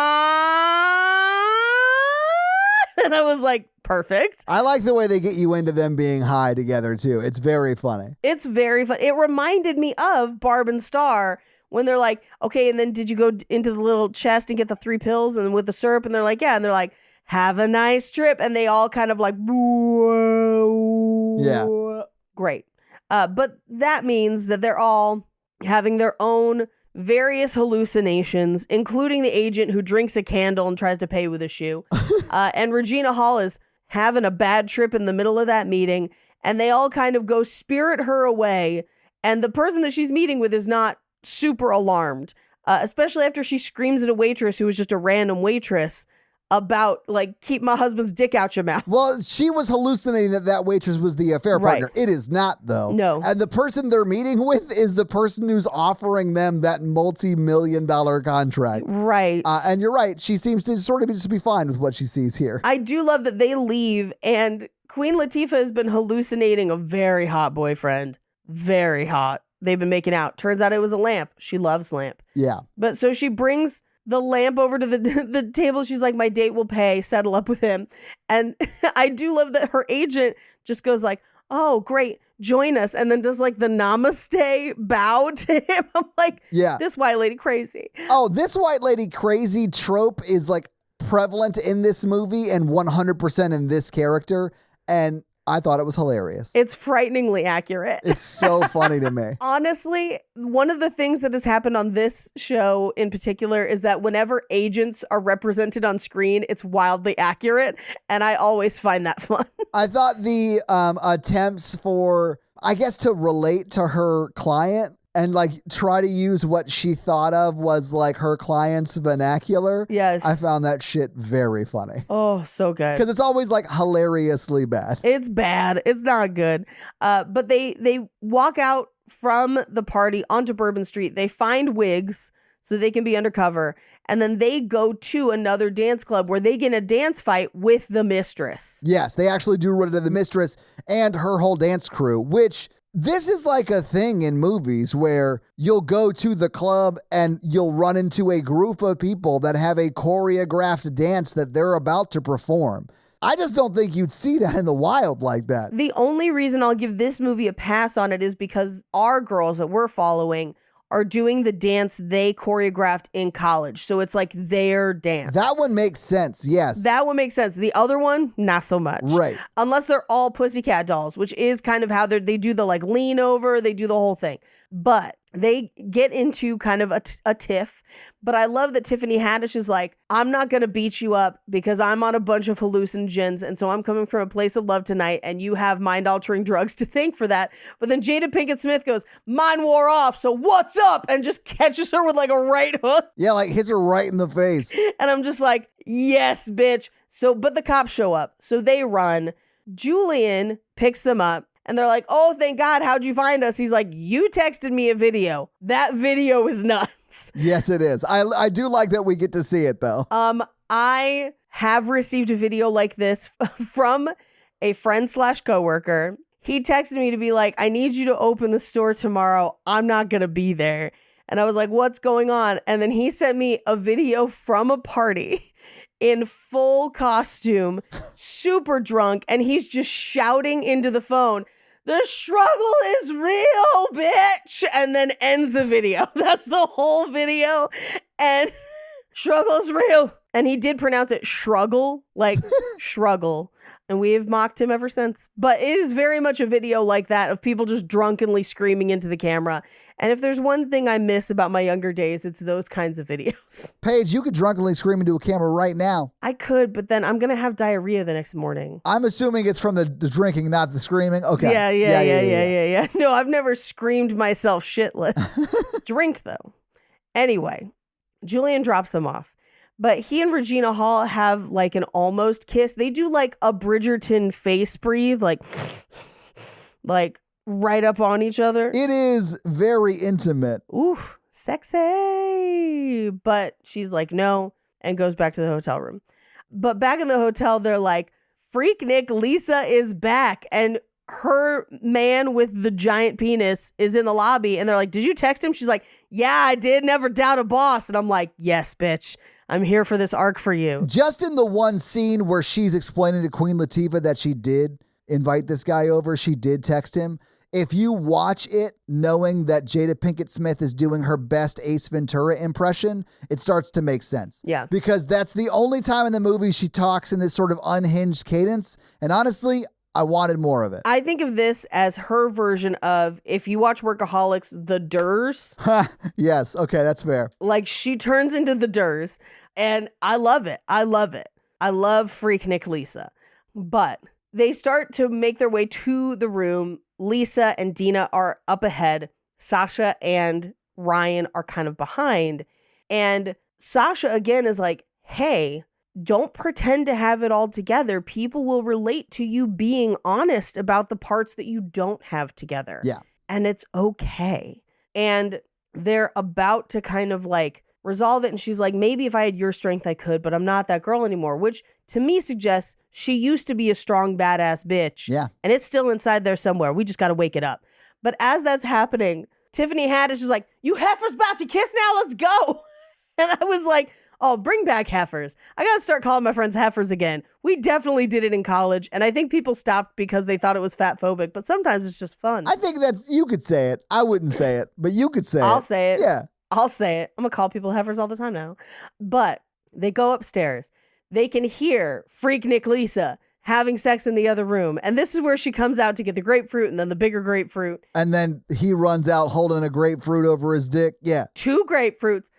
And I was like, perfect. I like the way they get you into them being high together, too. It's very funny. It's very fun. It reminded me of Barb and Star when they're like, okay, and then did you go into the little chest and get the 3 pills and with the syrup? And they're like, yeah. And they're like, have a nice trip. And they all kind of like, whoa. Yeah. Great. But that means that they're all having their own various hallucinations, including the agent who drinks a candle and tries to pay with a shoe. And Regina Hall is having a bad trip in the middle of that meeting. And they all kind of go spirit her away. And the person that she's meeting with is not super alarmed, especially after she screams at a waitress who was just a random waitress about, like, keep my husband's dick out your mouth. Well, she was hallucinating that waitress was the affair partner. Right. It is not, though. No. And the person they're meeting with is the person who's offering them that multi-million-dollar contract. Right. And you're right. She seems to sort of just be fine with what she sees here. I do love that they leave, and Queen Latifah has been hallucinating a very hot boyfriend. Very hot. They've been making out. Turns out it was a lamp. She loves lamp. Yeah. But so she brings the lamp over to the table. She's like, my date will pay. Settle up with him. And I do love that her agent just goes like, oh, great. Join us. And then does like the namaste bow to him. I'm like, yeah, this white lady crazy. Oh, this white lady crazy trope is like prevalent in this movie and 100% in this character. And I thought it was hilarious. It's frighteningly accurate. It's so funny to me. Honestly, one of the things that has happened on this show in particular is that whenever agents are represented on screen, it's wildly accurate. And I always find that fun. I thought the attempts for, I guess, to relate to her client and like try to use what she thought of was like her client's vernacular. Yes. I found that shit very funny. Oh, so good. Because it's always like hilariously bad. It's bad. It's not good. But they walk out from the party onto Bourbon Street. They find wigs so they can be undercover. And then they go to another dance club where they get in a dance fight with the mistress. Yes, they actually do run into the mistress and her whole dance crew, which this is like a thing in movies where you'll go to the club and you'll run into a group of people that have a choreographed dance that they're about to perform. I just don't think you'd see that in the wild like that. The only reason I'll give this movie a pass on it is because our girls that we're following are doing the dance they choreographed in college. So it's like their dance. That one makes sense, yes. That one makes sense. The other one, not so much. Right. Unless they're all pussycat dolls, which is kind of how they do the like lean over, they do the whole thing. But they get into kind of a tiff. But I love that Tiffany Haddish is like, I'm not going to beat you up because I'm on a bunch of hallucinogens. And so I'm coming from a place of love tonight. And you have mind-altering drugs to thank for that. But then Jada Pinkett Smith goes, mine wore off. So what's up? And just catches her with like a right hook. Yeah, like hits her right in the face. And I'm just like, yes, bitch. So, but the cops show up. So they run. Julian picks them up. And they're like, oh, thank God. How'd you find us? He's like, you texted me a video. That video is nuts. Yes, it is. I do like that we get to see it, though. I have received a video like this from a friend / coworker. He texted me to be like, I need you to open the store tomorrow. I'm not going to be there. And I was like, what's going on? And then he sent me a video from a party in full costume, super drunk, and he's just shouting into the phone, the struggle is real, bitch, and then ends the video. That's the whole video, and struggle's real. And he did pronounce it shruggle, like shruggle. And we have mocked him ever since. But it is very much a video like that of people just drunkenly screaming into the camera. And if there's one thing I miss about my younger days, it's those kinds of videos. Paige, you could drunkenly scream into a camera right now. I could, but then I'm going to have diarrhea the next morning. I'm assuming it's from the drinking, not the screaming. Okay. Yeah. No, I've never screamed myself shitless. Drink, though. Anyway, Julian drops them off. But he and Regina Hall have like an almost kiss. They do like a Bridgerton face breathe, like right up on each other. It is very intimate. Oof, sexy. But she's like, no, and goes back to the hotel room. But back in the hotel, they're like, Freaknik Lisa is back. And her man with the giant penis is in the lobby. And they're like, did you text him? She's like, yeah, I did. Never doubt a boss. And I'm like, yes, bitch. I'm here for this arc for you. Just in the one scene where she's explaining to Queen Latifah that she did invite this guy over, she did text him. If you watch it knowing that Jada Pinkett Smith is doing her best Ace Ventura impression, it starts to make sense. Yeah. Because that's the only time in the movie she talks in this sort of unhinged cadence. And honestly, I wanted more of it. I think of this as her version of, if you watch Workaholics, the Durs. Yes. Okay. That's fair. Like she turns into the Durs and I love it. I love Freaknik Lisa. But they start to make their way to the room. Lisa and Dina are up ahead. Sasha and Ryan are kind of behind. And Sasha again is like, hey, don't pretend to have it all together. People will relate to you being honest about the parts that you don't have together. Yeah. And it's okay. And they're about to kind of like resolve it. And she's like, maybe if I had your strength, I could, but I'm not that girl anymore, which to me suggests she used to be a strong, badass bitch. Yeah. And it's still inside there somewhere. We just got to wake it up. But as that's happening, Tiffany Haddish is like, you heifers about to kiss now? Let's go. And I was like, oh, bring back heifers. I got to start calling my friends heifers again. We definitely did it in college. And I think people stopped because they thought it was fat phobic, but sometimes it's just fun. I think that you could say it. I wouldn't say it, but you could say it. I'll say it. Yeah. I'll say it. I'm going to call people heifers all the time now. But they go upstairs. They can hear Freaknik Lisa having sex in the other room. And this is where she comes out to get the grapefruit and then the bigger grapefruit. And then he runs out holding a grapefruit over his dick. Yeah. 2 grapefruits.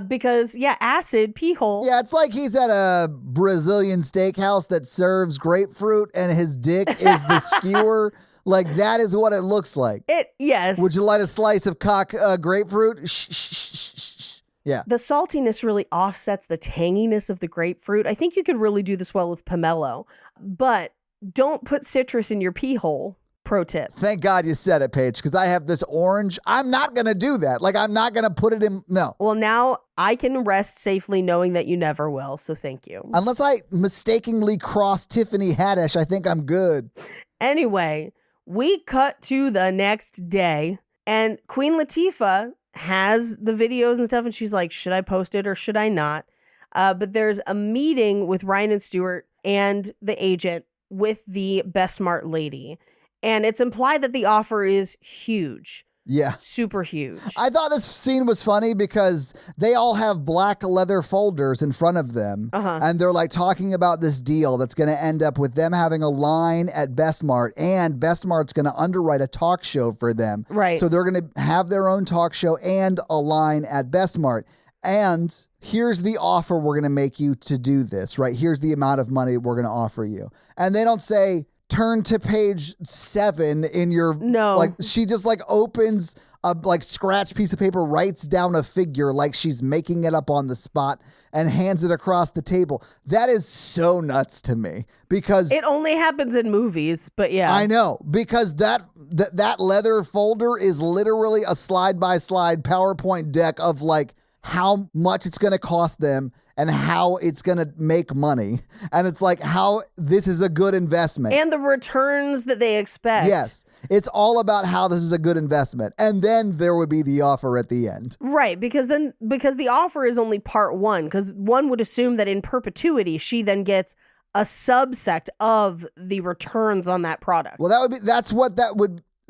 Because acid, pee hole. Yeah, it's like he's at a Brazilian steakhouse that serves grapefruit and his dick is the skewer. Like, that is what it looks like. Yes. Would you like a slice of grapefruit? Shh. Yeah. The saltiness really offsets the tanginess of the grapefruit. I think you could really do this well with pomelo, but don't put citrus in your pee hole. Pro tip. Thank God you said it, Paige, because I have this orange. I'm not going to do that. Like, I'm not going to put it in. No. Well, now I can rest safely knowing that you never will. So thank you. Unless I mistakenly cross Tiffany Haddish, I think I'm good. Anyway, we cut to the next day and Queen Latifah has the videos and stuff. And she's like, should I post it or should I not? But there's a meeting with Ryan and Stewart and the agent with the Best Smart lady. And it's implied that the offer is huge. Yeah. Super huge. I thought this scene was funny because they all have black leather folders in front of them. And they're like talking about this deal that's going to end up with them having a line at Best Mart, and Best Mart's going to underwrite a talk show for them. Right. So they're going to have their own talk show and a line at Best Mart. And here's the offer we're going to make you to do this, right? Here's the amount of money we're going to offer you. And they don't say, turn to page 7 in your... No. Like, she just like opens a like scratch piece of paper, writes down a figure like she's making it up on the spot and hands it across the table. That is so nuts to me because... It only happens in movies, but yeah. I know, because that leather folder is literally a slide-by-slide PowerPoint deck of like how much it's going to cost them and how it's going to make money. And it's like how this is a good investment. And the returns that they expect. Yes. It's all about how this is a good investment. And then there would be the offer at the end. Right. Because the offer is only part 1, because one would assume that in perpetuity, she then gets a subsect of the returns on that product. Well,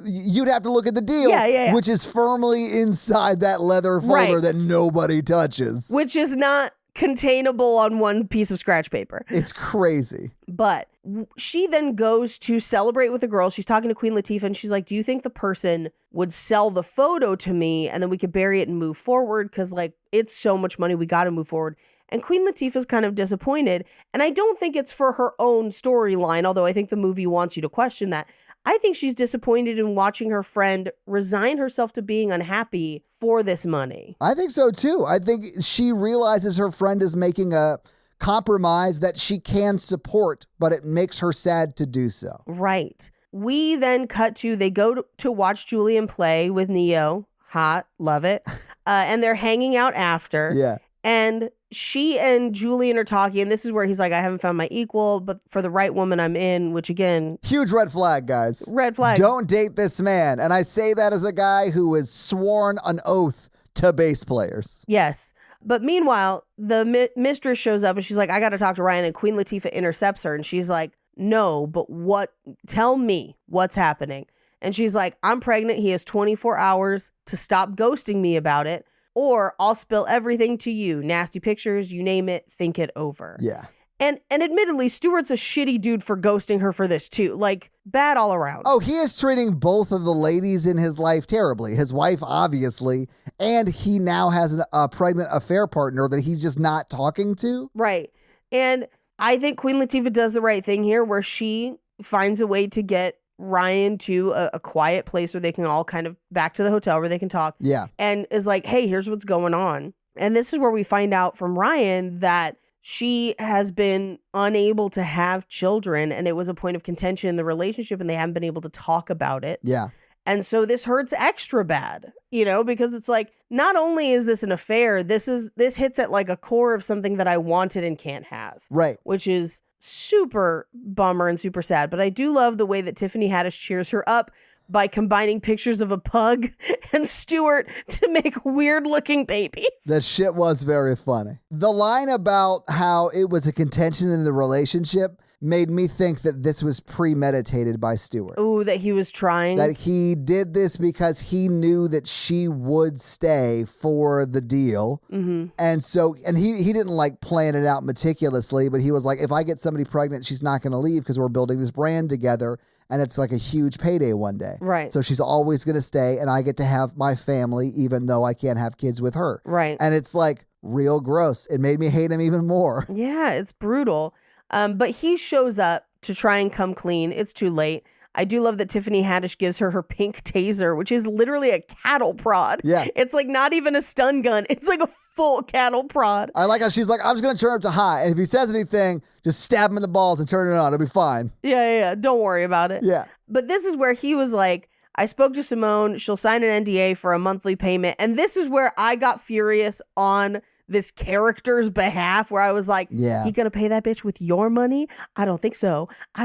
you'd have to look at the deal, which is firmly inside that leather folder that nobody touches. Which is not containable on one piece of scratch paper. It's crazy. But she then goes to celebrate with the girls. She's talking to Queen Latifah and she's like, do you think the person would sell the photo to me and then we could bury it and move forward? Because like, it's so much money. We got to move forward. And Queen Latifah's kind of disappointed. And I don't think it's for her own storyline, although I think the movie wants you to question that. I think she's disappointed in watching her friend resign herself to being unhappy for this money. I think so too. I think she realizes her friend is making a compromise that she can support, but it makes her sad to do so. Right. We then cut to, they go to watch Julian play with Neo. Hot. Love it. And they're hanging out after. Yeah. And she and Julian are talking, and this is where he's like, I haven't found my equal, but for the right woman I'm in, which again... Huge red flag, guys. Red flag. Don't date this man. And I say that as a guy who has sworn an oath to bass players. Yes. But meanwhile, the mistress shows up and she's like, I got to talk to Ryan, and Queen Latifah intercepts her and she's like, no, but tell me what's happening. And she's like, I'm pregnant. He has 24 hours to stop ghosting me about it, or I'll spill everything to you. Nasty pictures, you name it, think it over. Yeah. And admittedly, Stewart's a shitty dude for ghosting her for this too. Like, bad all around. Oh, he is treating both of the ladies in his life terribly. His wife, obviously, and he now has a pregnant affair partner that he's just not talking to. Right. And I think Queen Latifah does the right thing here, where she finds a way to get Ryan to a quiet place where they can all kind of back to the hotel where they can talk. Yeah. And is like, hey, here's what's going on. And this is where we find out from Ryan that she has been unable to have children, and it was a point of contention in the relationship, and they haven't been able to talk about it. Yeah. And so this hurts extra bad, because it's like, not only is this an affair, this hits at like a core of something that I wanted and can't have. Right. Which is super bummer and super sad. But I do love the way that Tiffany Haddish cheers her up by combining pictures of a pug and Stewart to make weird looking babies. That shit was very funny. The line about how it was a contention in the relationship made me think that this was premeditated by Stewart. Ooh, that he was trying. That he did this because he knew that she would stay for the deal. Mm-hmm. And he didn't like plan it out meticulously, but he was like, if I get somebody pregnant, she's not going to leave because we're building this brand together. And it's like a huge payday one day. Right. So she's always going to stay, and I get to have my family, even though I can't have kids with her. Right. And it's like real gross. It made me hate him even more. Yeah, it's brutal. But he shows up to try and come clean. It's too late. I do love that Tiffany Haddish gives her pink taser, which is literally a cattle prod. Yeah. It's like not even a stun gun. It's like a full cattle prod. I like how she's like, I'm just going to turn up to high. And if he says anything, just stab him in the balls and turn it on. It'll be fine. Yeah. Don't worry about it. Yeah. But this is where he was like, I spoke to Simone. She'll sign an NDA for a monthly payment. And this is where I got furious on this character's behalf, where I was like, yeah, he gonna pay that bitch with your money? I don't think so. I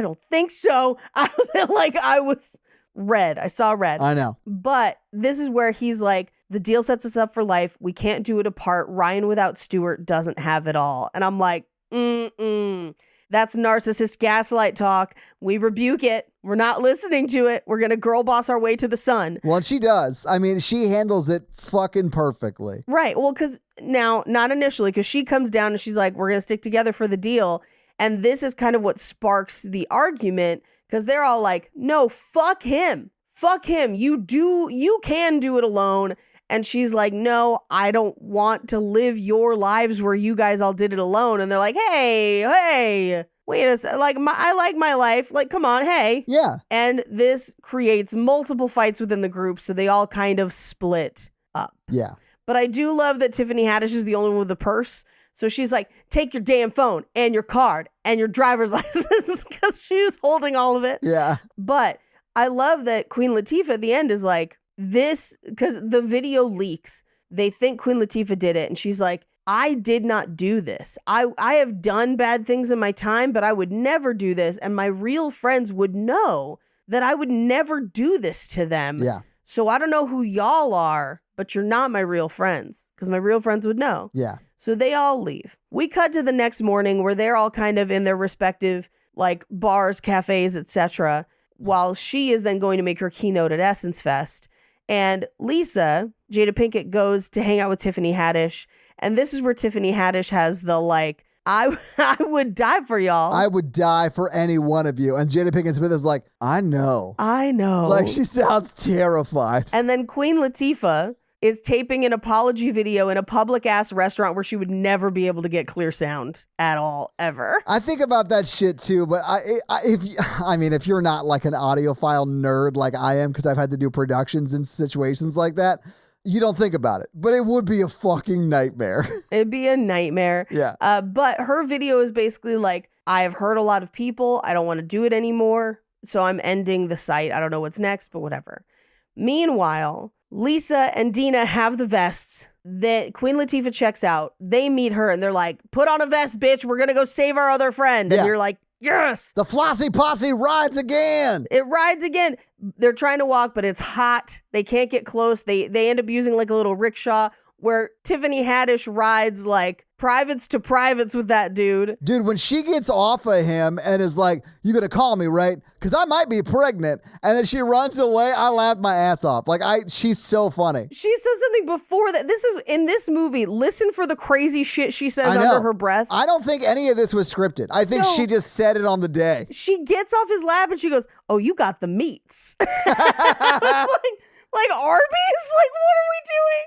was red. I saw red. I know. But this is where he's like, the deal sets us up for life. We can't do it apart. Ryan without Stewart doesn't have it all. And I'm like, that's narcissist gaslight talk. We rebuke it. We're not listening to it. We're going to girl boss our way to the sun. Well, she does. I mean, she handles it fucking perfectly. Right. Well, because now, not initially, because she comes down and she's like, we're going to stick together for the deal. And this is kind of what sparks the argument, because they're all like, no, fuck him. Fuck him. You can do it alone. And she's like, no, I don't want to live your lives where you guys all did it alone. And they're like, hey, wait a second. Like, I like my life. Like, come on, hey. Yeah. And this creates multiple fights within the group. So they all kind of split up. Yeah. But I do love that Tiffany Haddish is the only one with the purse. So she's like, take your damn phone and your card and your driver's license, because she's holding all of it. Yeah. But I love that Queen Latifah at the end is like, this, because the video leaks. They think Queen Latifah did it. And she's like, I did not do this. I have done bad things in my time, but I would never do this. And my real friends would know that I would never do this to them. Yeah. So I don't know who y'all are, but you're not my real friends, because my real friends would know. Yeah. So they all leave. We cut to the next morning where they're all kind of in their respective like bars, cafes, etc., while she is then going to make her keynote at Essence Fest. And Lisa, Jada Pinkett, goes to hang out with Tiffany Haddish. And this is where Tiffany Haddish has the like, I would die for y'all. I would die for any one of you. And Jada Pinkett Smith is like, I know. Like, she sounds terrified. And then Queen Latifah is taping an apology video in a public ass restaurant where she would never be able to get clear sound at all, ever. I think about that shit too, but if you're not like an audiophile nerd like I am, because I've had to do productions in situations like that, you don't think about it, but it would be a fucking nightmare. It'd be a nightmare. Yeah. But her video is basically like, I have hurt a lot of people. I don't want to do it anymore. So I'm ending the site. I don't know what's next, but whatever. Meanwhile, Lisa and Dina have the vests that Queen Latifah checks out. They meet her and they're like, put on a vest, bitch. We're going to go save our other friend. And you're like, yes. The Flossy Posse rides again. It rides again. They're trying to walk, but it's hot. They can't get close. They end up using like a little rickshaw where Tiffany Haddish rides like privates to privates with that dude. Dude, when she gets off of him and is like, you gonna call me, right? Because I might be pregnant. And then she runs away. I laughed my ass off. Like, she's so funny. She says something before that. This is in this movie. Listen for the crazy shit she says under her breath. I don't think any of this was scripted. I think she just said it on the day. She gets off his lap and she goes, oh, you got the meats. It's like Arby's? Like, what are we doing?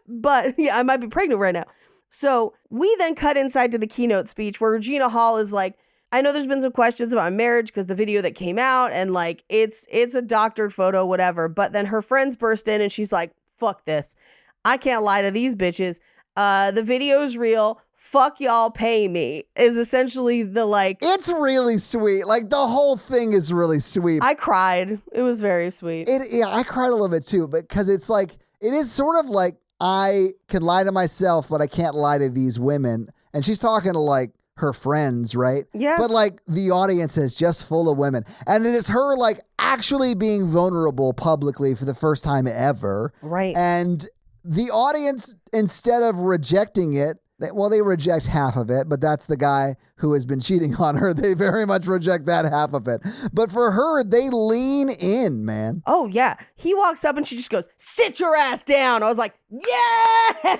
But yeah, I might be pregnant right now. So we then cut inside to the keynote speech where Regina Hall is like, I know there's been some questions about marriage because the video that came out and like it's a doctored photo, whatever. But then her friends burst in and she's like, fuck this. I can't lie to these bitches. The video's real. Fuck y'all, pay me, is essentially the like. It's really sweet. Like, the whole thing is really sweet. I cried. It was very sweet. Yeah, I cried a little bit too, because it's like, it is sort of like, I can lie to myself, but I can't lie to these women. And she's talking to like her friends, right? Yeah. But like the audience is just full of women. And it is her like actually being vulnerable publicly for the first time ever. Right. And the audience, instead of rejecting it, they reject half of it, but that's the guy who has been cheating on her. They very much reject that half of it. But for her, they lean in, man. Oh, yeah. He walks up and she just goes, sit your ass down. I was like, yes!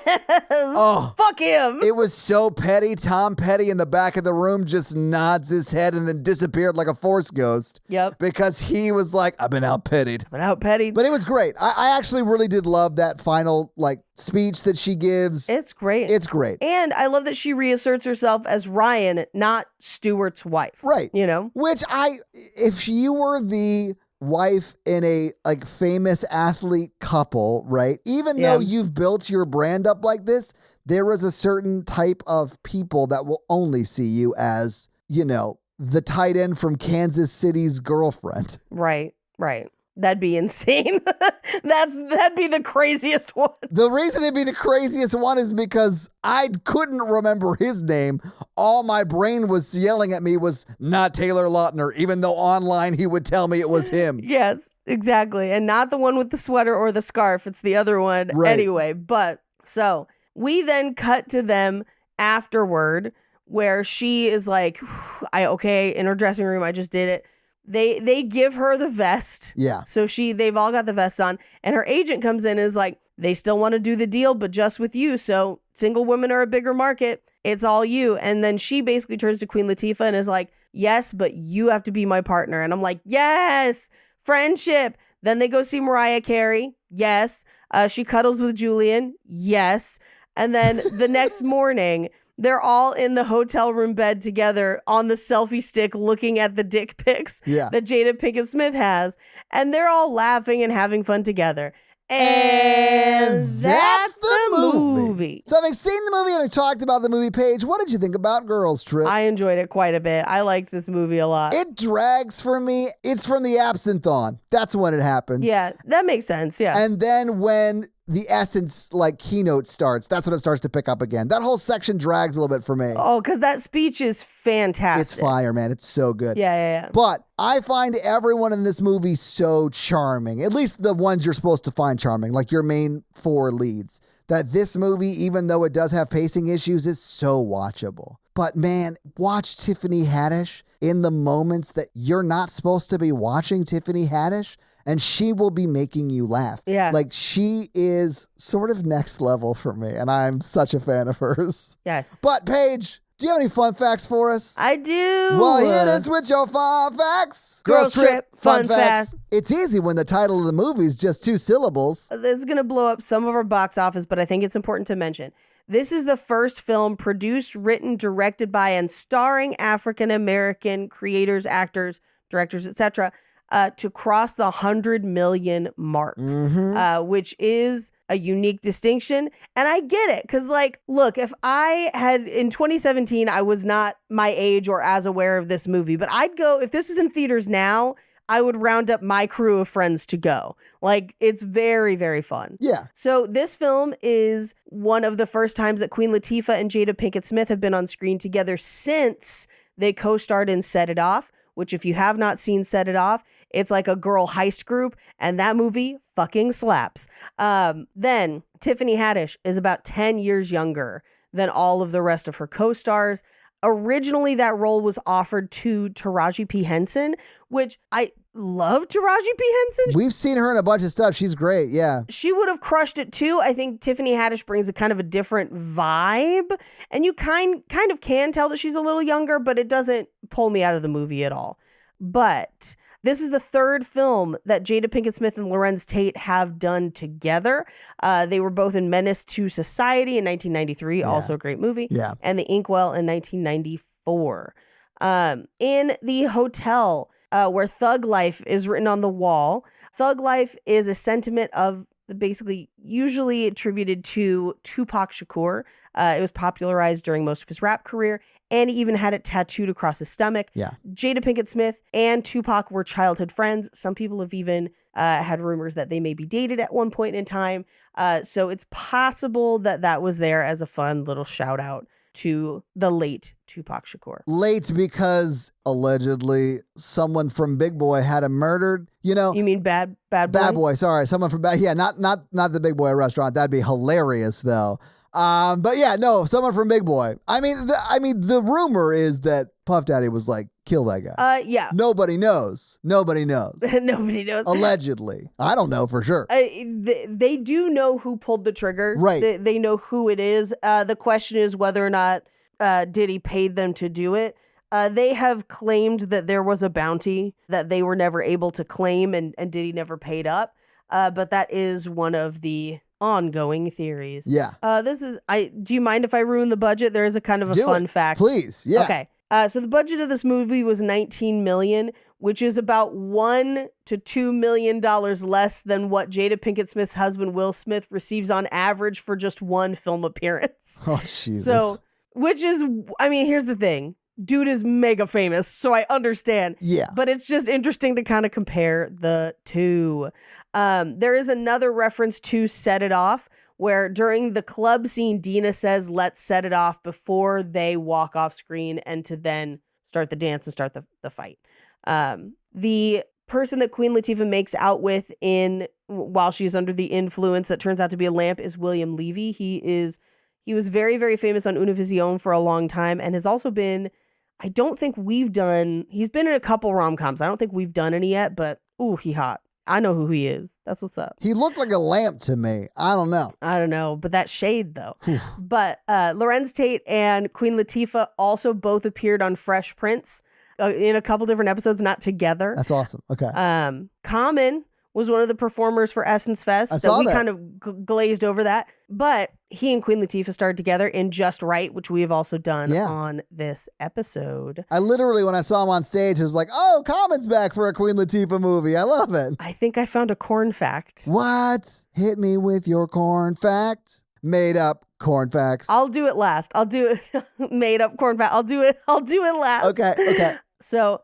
Oh, fuck him. It was so petty. Tom Petty in the back of the room just nods his head and then disappeared like a Force ghost. Yep. Because he was like, I've been out-pettied. But out petty. But it was great. I actually really did love that final speech that she gives. It's great. It's great. And I love that she reasserts herself as Ryan, not Stewart's wife. Right. You know? Which if you were the wife in a famous athlete couple, right? Even though you've built your brand up like this, there is a certain type of people that will only see you as, the tight end from Kansas City's girlfriend. Right. That'd be insane. That'd be the craziest one. The reason it'd be the craziest one is because I couldn't remember his name. All my brain was yelling at me was not Taylor Lautner, even though online he would tell me it was him. Yes, exactly. And not the one with the sweater or the scarf. It's the other one. Right. Anyway, but so we then cut to them afterward where she is like, in her dressing room, I just did it. They give her the vest. Yeah. So they've all got the vests on, and her agent comes in and is like, they still want to do the deal, but just with you. So single women are a bigger market. It's all you. And then she basically turns to Queen Latifah and is like, yes, but you have to be my partner. And I'm like, yes, friendship. Then they go see Mariah Carey. Yes. She cuddles with Julian. Yes. And then the next morning, they're all in the hotel room bed together on the selfie stick looking at the dick pics that Jada Pinkett Smith has. And they're all laughing and having fun together. And that's the movie. So having seen the movie, having talked about the movie, Paige, what did you think about Girls Trip? I enjoyed it quite a bit. I liked this movie a lot. It drags for me. It's from the absinthe on. That's when it happens. Yeah, that makes sense. Yeah. And then when the essence keynote starts, that's when it starts to pick up again. That whole section drags a little bit for me. Oh, because that speech is fantastic. It's fire, man. It's so good. Yeah. But I find everyone in this movie so charming. At least the ones you're supposed to find charming, like your main four leads. That this movie, even though it does have pacing issues, is so watchable. But man, watch Tiffany Haddish in the moments that you're not supposed to be watching Tiffany Haddish, and she will be making you laugh. Yeah. She is sort of next level for me, and I'm such a fan of hers. Yes. But Paige, do you have any fun facts for us? I do. Well, hit us with your fun facts. Girls Trip, fun facts. It's easy when the title of the movie is just 2 syllables. This is going to blow up some of our box office, but I think it's important to mention. This is the first film produced, written, directed by, and starring African-American creators, actors, directors, etc., to cross the 100 million mark, which is a unique distinction. And I get it. Because, look, if I had, in 2017, I was not my age or as aware of this movie, but I'd go, if this was in theaters now, I would round up my crew of friends to go. It's very, very fun. Yeah. So this film is one of the first times that Queen Latifah and Jada Pinkett Smith have been on screen together since they co-starred in Set It Off, which if you have not seen Set It Off, it's like a girl heist group, and that movie fucking slaps. Then Tiffany Haddish is about 10 years younger than all of the rest of her co-stars. Originally, that role was offered to Taraji P. Henson, which I love Taraji P. Henson. We've seen her in a bunch of stuff. She's great, yeah. She would have crushed it too. I think Tiffany Haddish brings a kind of a different vibe, and you kind of can tell that she's a little younger, but it doesn't pull me out of the movie at all. But this is the third film that Jada Pinkett Smith and Lorenz Tate have done together. They were both in Menace to Society in 1993, also a great movie, and The Inkwell in 1994. In the hotel where Thug Life is written on the wall, Thug Life is a sentiment of basically usually attributed to Tupac Shakur. It was popularized during most of his rap career, and he even had it tattooed across his stomach. Yeah. Jada Pinkett Smith and Tupac were childhood friends. Some people have even had rumors that they may be dated at one point in time. So it's possible that that was there as a fun little shout out to the late Tupac Shakur. Late because allegedly someone from Big Boy had him murdered. You mean Bad Boy? Bad Boy, sorry. Someone from Bad, not the Big Boy restaurant. That'd be hilarious though. But yeah, no, someone from Big Boy. I mean, the rumor is that Puff Daddy was like, kill that guy. Yeah. Nobody knows. Nobody knows. Nobody knows. Allegedly. I don't know for sure. They do know who pulled the trigger. Right. They know who it is. The question is whether or not Diddy paid them to do it. They have claimed that there was a bounty that they were never able to claim and Diddy never paid up. But that is one of the ongoing theories. Yeah. Do you mind if I ruin the budget? There is a kind of a fun fact. Please. Yeah. Okay. So the budget of this movie was $19 million, which is about $1 to $2 million less than what Jada Pinkett Smith's husband Will Smith receives on average for just one film appearance. Oh, Jesus. So, here's the thing. Dude is mega famous, so I understand. Yeah. But it's just interesting to kind of compare the two. There is another reference to Set It Off, where during the club scene, Dina says, let's set it off before they walk off screen and to then start the dance and start the fight. The person that Queen Latifah makes out with while she's under the influence that turns out to be a lamp is William Levy. He was very, very famous on Univision for a long time and has also been, he's been in a couple rom-coms. I don't think we've done any yet, but he hot. I know who he is. That's what's up. He looked like a lamp to me. I don't know. But that shade, though. But Lorenz Tate and Queen Latifah also both appeared on Fresh Prince in a couple different episodes, not together. That's awesome. Okay. Common was one of the performers for Essence Fest. I saw that. Kind of glazed over that. But he and Queen Latifah started together in Just Right, which we have also done on this episode. I literally, when I saw him on stage, I was like, oh, Common's back for a Queen Latifah movie. I love it. I think I found a corn fact. What? Hit me with your corn fact. Made up corn facts. I'll do it last. I'll do it. Made up corn fact. I'll do it last. Okay. So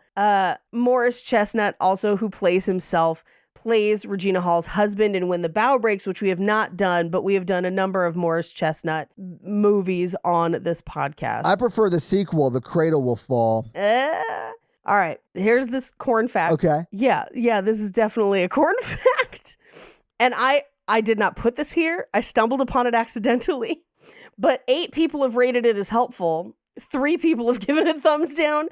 Morris Chestnut, also who plays Regina Hall's husband in When the Bow Breaks, which we have not done, but we have done a number of Morris Chestnut movies on this podcast. I prefer the sequel, The Cradle Will Fall. All right, here's this corn fact. Okay. Yeah, this is definitely a corn fact. And I did not put this here. I stumbled upon it accidentally. But 8 people have rated it as helpful. 3 people have given it thumbs down.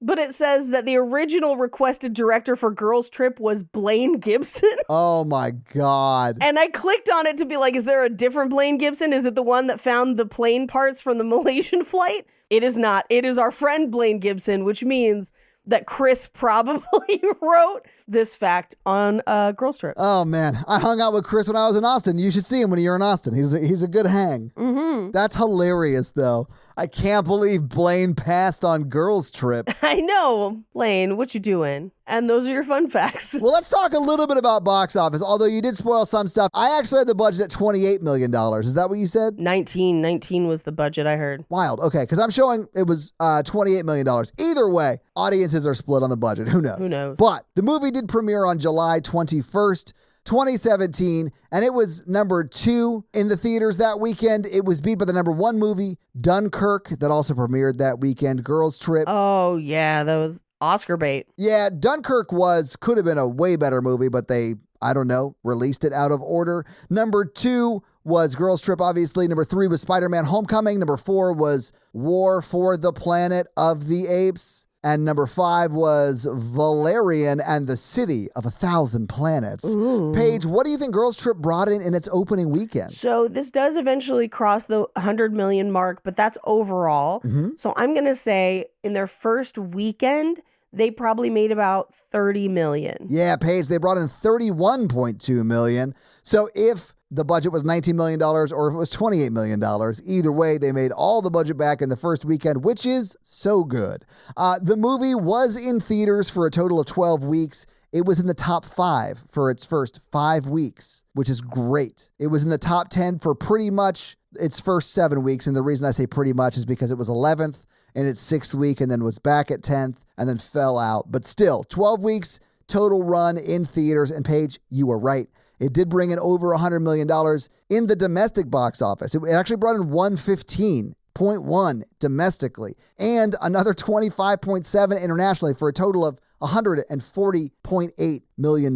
But it says that the original requested director for Girls Trip was Blaine Gibson. Oh my God. And I clicked on it to be like, is there a different Blaine Gibson? Is it the one that found the plane parts from the Malaysian flight? It is not. It is our friend Blaine Gibson, which means that Chris probably wrote this fact on Girls Trip. Oh man, I hung out with Chris when I was in Austin. You should see him when you're in Austin. He's a good hang. Mm-hmm. That's hilarious though. I can't believe Blaine passed on Girls Trip. I know. Blaine, what you doing? And those are your fun facts. Well, let's talk a little bit about box office. Although you did spoil some stuff. I actually had the budget at $28 million. Is that what you said? 19 was the budget I heard. Wild. Okay, because I'm showing it was $28 million. Either way, audiences are split on the budget. Who knows? But the movie did premiere on July 21st, 2017, and it was number 2 in the theaters that weekend. It was beat by the number 1 movie, Dunkirk, that also premiered that weekend, Girls Trip. Oh, yeah, that was Oscar bait. Yeah, Dunkirk could have been a way better movie, but they, released it out of order. Number 2 was Girls Trip, obviously. Number 3 was Spider-Man Homecoming. Number 4 was War for the Planet of the Apes. And number 5 was Valerian and the City of 1,000 Planets. Ooh. Paige, what do you think Girls Trip brought in its opening weekend? So this does eventually cross the 100 million mark, but that's overall. Mm-hmm. So I'm going to say in their first weekend, they probably made about 30 million. Yeah, Paige, they brought in 31.2 million. So if the budget was $19 million or if it was $28 million, either way, they made all the budget back in the first weekend, which is so good. The movie was in theaters for a total of 12 weeks. It was in the top 5 for its first 5 weeks, which is great. It was in the top 10 for pretty much its first 7 weeks. And the reason I say pretty much is because it was 11th in its 6th week and then was back at 10th and then fell out. But still, 12 weeks total run in theaters. And Paige, you were right. It did bring in over $100 million in the domestic box office. It actually brought in $115.1 domestically and another $25.7 internationally for a total of $140.8 million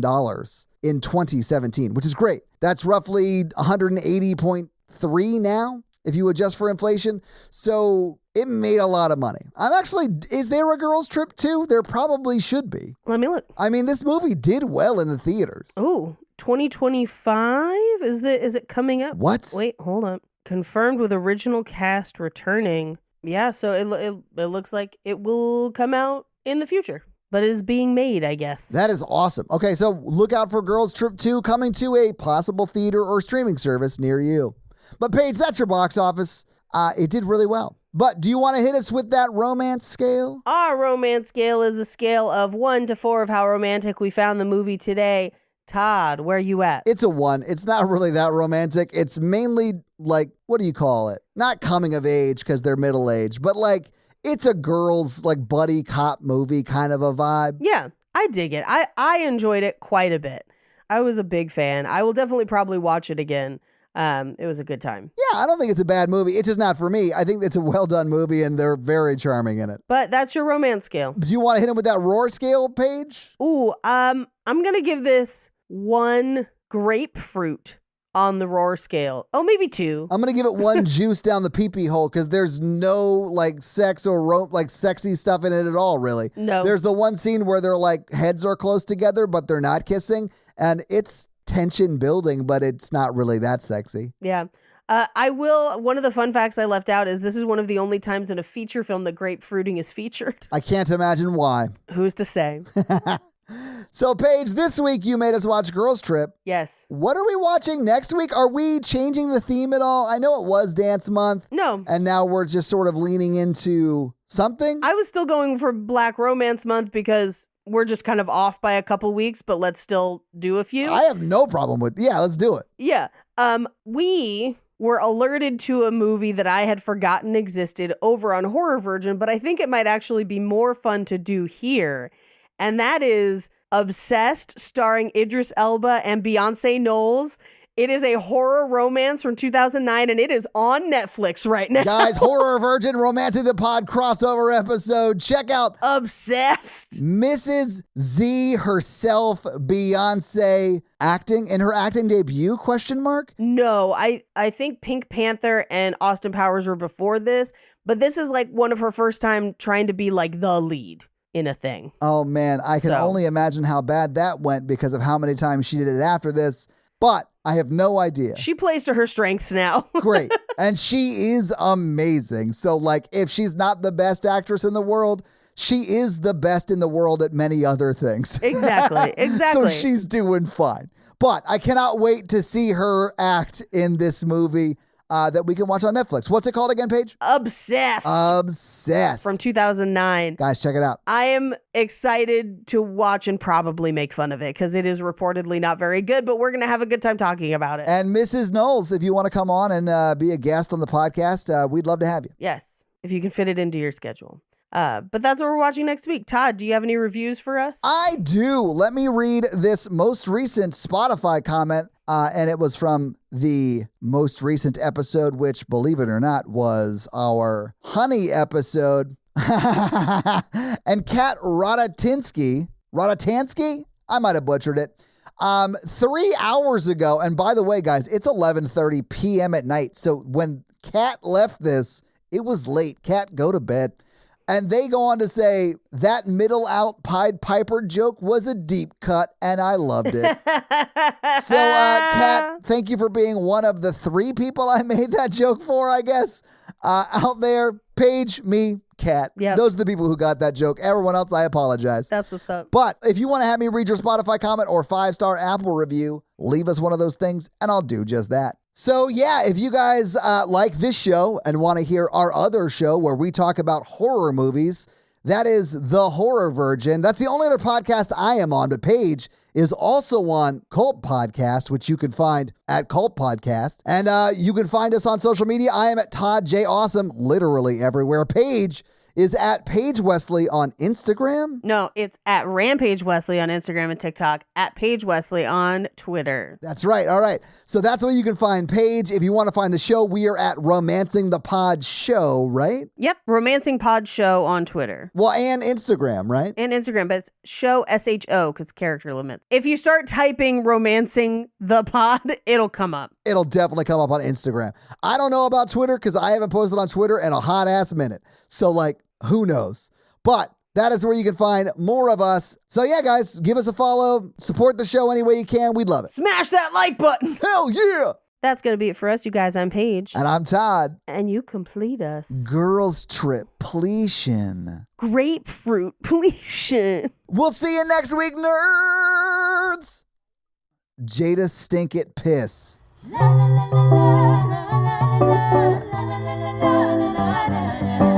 in 2017, which is great. That's roughly $180.3 now if you adjust for inflation. So it made a lot of money. Is there a girls trip 2? There probably should be. Let me look. I mean, this movie did well in the theaters. Oh, 2025? Is it coming up? What? Wait, hold up. Confirmed with original cast returning. Yeah, so it looks like it will come out in the future, but it is being made, I guess. That is awesome. Okay, so look out for Girls Trip 2 coming to a possible theater or streaming service near you. But Paige, that's your box office. It did really well. But do you want to hit us with that romance scale? Our romance scale is a scale of 1 to 4 of how romantic we found the movie today. Todd, where you at? It's a 1. It's not really that romantic. It's mainly like, what do you call it? Not coming of age because they're middle aged, but like it's a girls like buddy cop movie kind of a vibe. Yeah, I dig it. I enjoyed it quite a bit. I was a big fan. I will definitely probably watch it again. It was a good time. Yeah, I don't think it's a bad movie. It's just not for me. I think it's a well done movie and they're very charming in it. But that's your romance scale. Do you want to hit him with that roar scale, Paige? Ooh, I'm going to give this 1 grapefruit on the roar scale. Oh, maybe 2. I'm going to give it 1 juice down the pee-pee hole because there's no like sex or like sexy stuff in it at all, really. No. There's the one scene where their like heads are close together, but they're not kissing. And it's tension building, but it's not really that sexy. Yeah. One of the fun facts I left out is this is one of the only times in a feature film that grapefruiting is featured. I can't imagine why. Who's to say? So, Paige, this week you made us watch Girls Trip. Yes. What are we watching next week? Are we changing the theme at all? I know it was Dance Month. No. And now we're just sort of leaning into something. I was still going for Black Romance Month because we're just kind of off by a couple weeks, but let's still do a few. I have no problem with, let's do it. Yeah. We were alerted to a movie that I had forgotten existed over on Horror Virgin, but I think it might actually be more fun to do here. And that is Obsessed, starring Idris Elba and Beyonce Knowles. It is a horror romance from 2009, and it is on Netflix right now. Guys, Horror Virgin Romancing the Pod crossover episode. Check out Obsessed. Mrs. Z herself, Beyonce, acting in her acting debut, ? No, I think Pink Panther and Austin Powers were before this, but this is like one of her first time trying to be like the lead in a thing. Oh man, I can only imagine how bad that went because of how many times she did it after this, but I have no idea. She plays to her strengths now. Great. And she is amazing. So like if she's not the best actress in the world, she is the best in the world at many other things. Exactly. So she's doing fine. But I cannot wait to see her act in this movie that we can watch on Netflix. What's it called again, Paige? Obsessed. Obsessed. From 2009. Guys, check it out. I am excited to watch and probably make fun of it because it is reportedly not very good, but we're going to have a good time talking about it. And Mrs. Knowles, if you want to come on and be a guest on the podcast, we'd love to have you. Yes, if you can fit it into your schedule. But that's what we're watching next week. Todd, do you have any reviews for us? I do. Let me read this most recent Spotify comment. And it was from the most recent episode, which, believe it or not, was our honey episode. And Kat Rodatansky, I might have butchered it, 3 hours ago. And by the way, guys, it's 11:30 p.m. at night. So when Kat left this, it was late. Kat, go to bed. And they go on to say, that middle out Pied Piper joke was a deep cut, and I loved it. So, Kat, thank you for being one of the 3 people I made that joke for, I guess. Out there, Paige, me, Kat. Yep. Those are the people who got that joke. Everyone else, I apologize. That's what's up. But if you want to have me read your Spotify comment or 5-star Apple review, leave us one of those things, and I'll do just that. So yeah, if you guys like this show and want to hear our other show where we talk about horror movies, that is The Horror Virgin. That's the only other podcast I am on, but Paige is also on Cult Podcast, which you can find at Cult Podcast. And you can find us on social media. I am at Todd J. Awesome, literally everywhere. Paige is at Paige Wesley on Instagram. No, it's at Rampage Wesley on Instagram and TikTok, at Paige Wesley on Twitter. That's right. All right. So that's where you can find Paige. If you want to find the show, we are at Romancing the Pod Show, right? Yep, Romancing Pod Show on Twitter. Well, and Instagram, right? And Instagram, but it's show SHO because character limits. If you start typing Romancing the Pod, it'll come up. It'll definitely come up on Instagram. I don't know about Twitter because I haven't posted on Twitter in a hot ass minute. So like, who knows? But that is where you can find more of us. So yeah, guys, give us a follow. Support the show any way you can. We'd love it. Smash that like button. Hell yeah. That's going to be it for us, you guys. I'm Paige. And I'm Todd. And you complete us. Girls Trip Pletion. Grapefruit pletion. We'll see you next week, nerds. Jada Stinkett Piss. La la la la la la la la la la la la la.